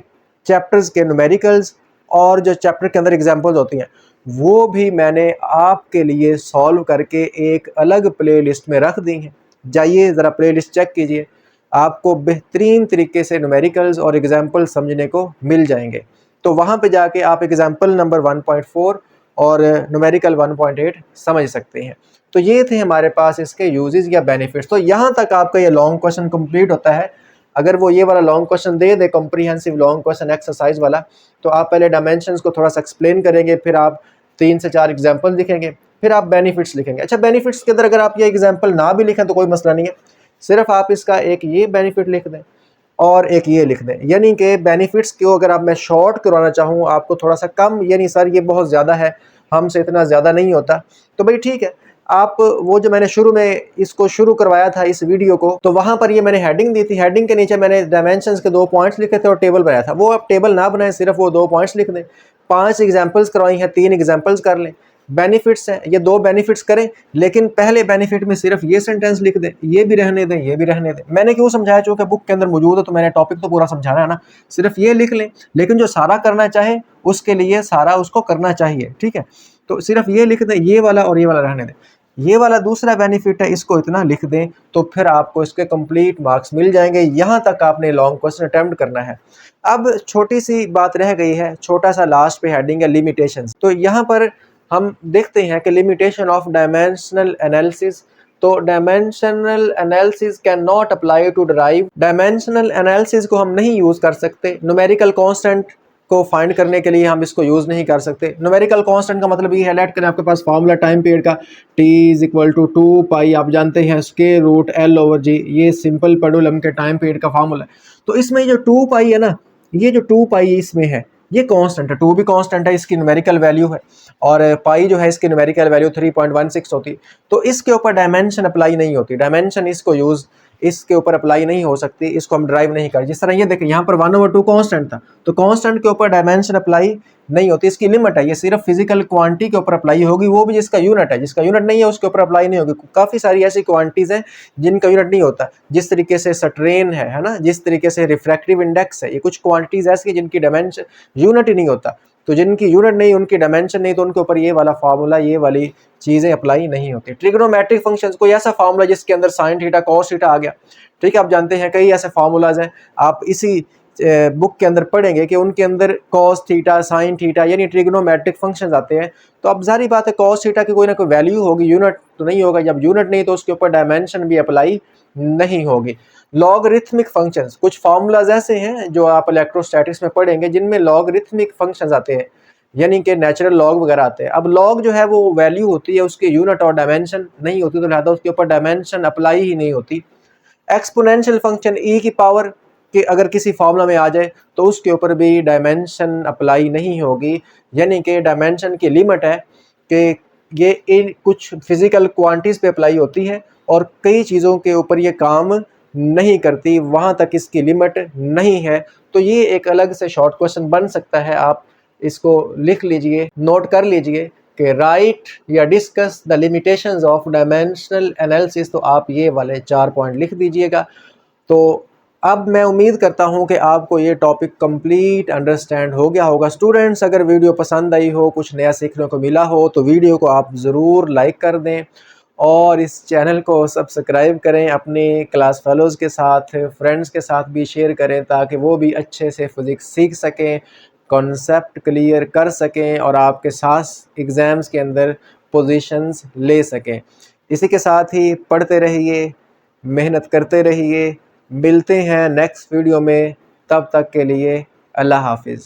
चैप्टर्स के न्यूमेरिकल्स और जो चैप्टर के अंदर एग्जाम्पल्स होती हैं वो भी मैंने आपके लिए सॉल्व करके एक अलग प्लेलिस्ट में रख दी हैं। जाइए ज़रा प्लेलिस्ट चेक कीजिए, आपको बेहतरीन तरीके से न्यूमेरिकल्स और एग्जाम्पल समझने को मिल जाएंगे। तो वहाँ पे जाके आप एग्जाम्पल नंबर 1.4 और न्यूमेरिकल 1.8 समझ सकते हैं। तो ये थे हमारे पास इसके यूजेस या बेनिफिट्स। तो यहाँ तक आपका ये लॉन्ग क्वेश्चन कंप्लीट होता है। अगर वो ये वाला लॉन्ग क्वेश्चन दे दे, कॉम्प्रिहेंसिव लॉन्ग क्वेश्चन एक्सरसाइज वाला, तो आप पहले डायमेंशंस को थोड़ा सा एक्सप्लेन करेंगे, फिर आप 3 से 4 एग्जाम्पल लिखेंगे, फिर आप बेनिफिट्स लिखेंगे। अच्छा, बेनिफिट्स के अंदर अगर आप ये एग्जाम्पल ना भी लिखें तो कोई मसला नहीं है, सिर्फ आप इसका एक ये बेनिफिट लिख दें और एक ये लिख दें। यानी कि बेनिफिट्स को अगर आप मैं शॉर्ट करवाना चाहूँ आपको थोड़ा सा कम, यानी सर ये बहुत ज़्यादा है, हमसे इतना ज़्यादा नहीं होता, तो भाई ठीक है, आप वो जो मैंने शुरू में इसको शुरू करवाया था इस वीडियो को, तो वहाँ पर ये मैंने हेडिंग दी थी, हेडिंग के नीचे मैंने डायमेंशंस के 2 पॉइंट्स लिखे थे और टेबल बनाया था। वो आप टेबल ना बनाएं, सिर्फ वो 2 पॉइंट्स लिख दें। 5 एग्जाम्पल्स करवाई हैं, 3 एग्जाम्पल्स कर लें। बेनिफिट्स हैं, ये 2 बेनिफिट्स करें, लेकिन पहले बेनिफिट में सिर्फ ये सेंटेंस लिख दें, ये भी रहने दें, ये भी रहने दें। मैंने क्यों समझाया, चूँकि बुक के अंदर मौजूद है तो मैंने टॉपिक तो पूरा समझाना है ना, सिर्फ ये लिख लें, लेकिन जो सारा करना चाहे उसके लिए सारा उसको करना चाहिए, ठीक है। तो सिर्फ ये लिख दें, ये वाला और ये वाला रहने दें। ये वाला दूसरा बेनिफिट है, इसको इतना लिख दें तो फिर आपको इसके कंप्लीट मार्क्स मिल जाएंगे। यहाँ तक आपने लॉन्ग क्वेश्चन अटेम्प्ट करना है। अब छोटी सी बात रह गई है, छोटा सा लास्ट पे हेडिंग है लिमिटेशंस। तो यहाँ पर हम देखते हैं कि लिमिटेशन ऑफ डायमेंशनल एनालिसिस। तो dimensional analysis can not apply to derive, dimensional analysis को हम नहीं यूज़ कर सकते न्यूमेरिकल कांस्टेंट को फाइंड करने के लिए, हम इसको यूज़ नहीं कर सकते। न्यूमेरिकल कांस्टेंट का मतलब ये है, लेट करें आपके पास फार्मूला टाइम पीरियड का t = 2 आप जानते हैं √L/g, ये सिंपल पेंडुलम के टाइम पीरियड का फार्मूला है। तो इसमें जो 2 है ना, ये जो 2 इसमें है ये कांस्टेंट है, 2 भी कांस्टेंट है, इसकी न्यूमेरिकल वैल्यू है, और पाई जो है इसकी न्यूमेरिकल वैल्यू 3.16 होती है। तो इसके ऊपर डायमेंशन अप्लाई नहीं होती, डायमेंशन इसको यूज़ इसके ऊपर अप्लाई नहीं हो सकती, इसको हम ड्राइव नहीं कर। जिस तरह ये देखें यहाँ पर 1/2 कांस्टेंट था, तो कांस्टेंट के ऊपर डायमेंशन अप्लाई नहीं होती, इसकी लिमिट है, ये सिर्फ फिजिकल क्वांटिटी के ऊपर अप्लाई होगी, वो भी जिसका यूनिट है, जिसका यूनिट नहीं है उसके ऊपर अप्लाई नहीं होगी। काफ़ी सारी ऐसी क्वांटिटीज हैं जिनका यूनिट नहीं होता, जिस तरीके से स्ट्रेन है ना, जिस तरीके से रिफ्रैक्टिव इंडेक्स है, ये कुछ क्वांटिटीज ऐसी है जिनकी डायमेंशन यूनिट ही नहीं होता। तो जिनकी यूनिट नहीं, उनकी डायमेंशन नहीं, तो उनके ऊपर ये वाला फार्मूला, ये वाली चीज़ें अप्लाई नहीं होती। ट्रिग्नोमेट्रिक फंक्शंस, कोई ऐसा फार्मूला जिसके अंदर साइन थीटा कॉस थीटा आ गया, ठीक है, आप जानते हैं कई ऐसे फार्मूलाज हैं, आप इसी बुक के अंदर पढ़ेंगे कि उनके अंदर कॉस थीटा साइन थीटा यानी ट्रिग्नोमेट्रिक फंक्शंस आते हैं। तो अब जारी बात है कॉस थीटा की कोई ना कोई वैल्यू होगी, यूनिट तो नहीं होगा, जब यूनिट नहीं तो उसके ऊपर डायमेंशन भी अप्लाई नहीं होगी। लॉगरिथमिक फंक्शंस, कुछ फार्मूलाज ऐसे हैं जो आप इलेक्ट्रोस्टैटिक्स में पढ़ेंगे जिनमें लॉगरिथमिक फंक्शंस आते हैं, यानी कि नेचुरल लॉग वगैरह आते हैं। अब लॉग जो है वो वैल्यू होती है, उसके यूनिट और डायमेंशन नहीं होती, तो लिहाजा उसके ऊपर डायमेंशन अप्लाई ही नहीं होती। एक्सपोनेंशियल फंक्शन ई की पावर के अगर किसी फार्मूला में आ जाए तो उसके ऊपर भी डायमेंशन अप्लाई नहीं होगी, यानी कि डायमेंशन की लिमिट है कि ये इन कुछ फिजिकल क्वांटिटीज पे अप्लाई होती है और कई चीज़ों के ऊपर ये काम नहीं करती, वहाँ तक इसकी लिमिट नहीं है। तो ये एक अलग से शॉर्ट क्वेश्चन बन सकता है, आप इसको लिख लीजिए, नोट कर लीजिए कि राइट या discuss the limitations of dimensional analysis. तो आप ये वाले 4 पॉइंट लिख दीजिएगा। तो अब मैं उम्मीद करता हूँ कि आपको ये टॉपिक कंप्लीट अंडरस्टैंड हो गया होगा। स्टूडेंट्स, अगर वीडियो पसंद आई हो, कुछ नया सीखने को मिला हो, तो वीडियो को आप ज़रूर लाइक कर दें और इस चैनल को सब्सक्राइब करें, अपने क्लास फेलोज़ के साथ, फ्रेंड्स के साथ भी शेयर करें ताकि वो भी अच्छे से फिज़िक्स सीख सकें, कॉन्सेप्ट क्लियर कर सकें और आपके साथ एग्ज़ाम्स के अंदर पोजीशंस ले सकें। इसी के साथ ही पढ़ते रहिए, मेहनत करते रहिए। मिलते हैं नेक्स्ट वीडियो में, तब तक के लिए अल्लाह हाफिज़।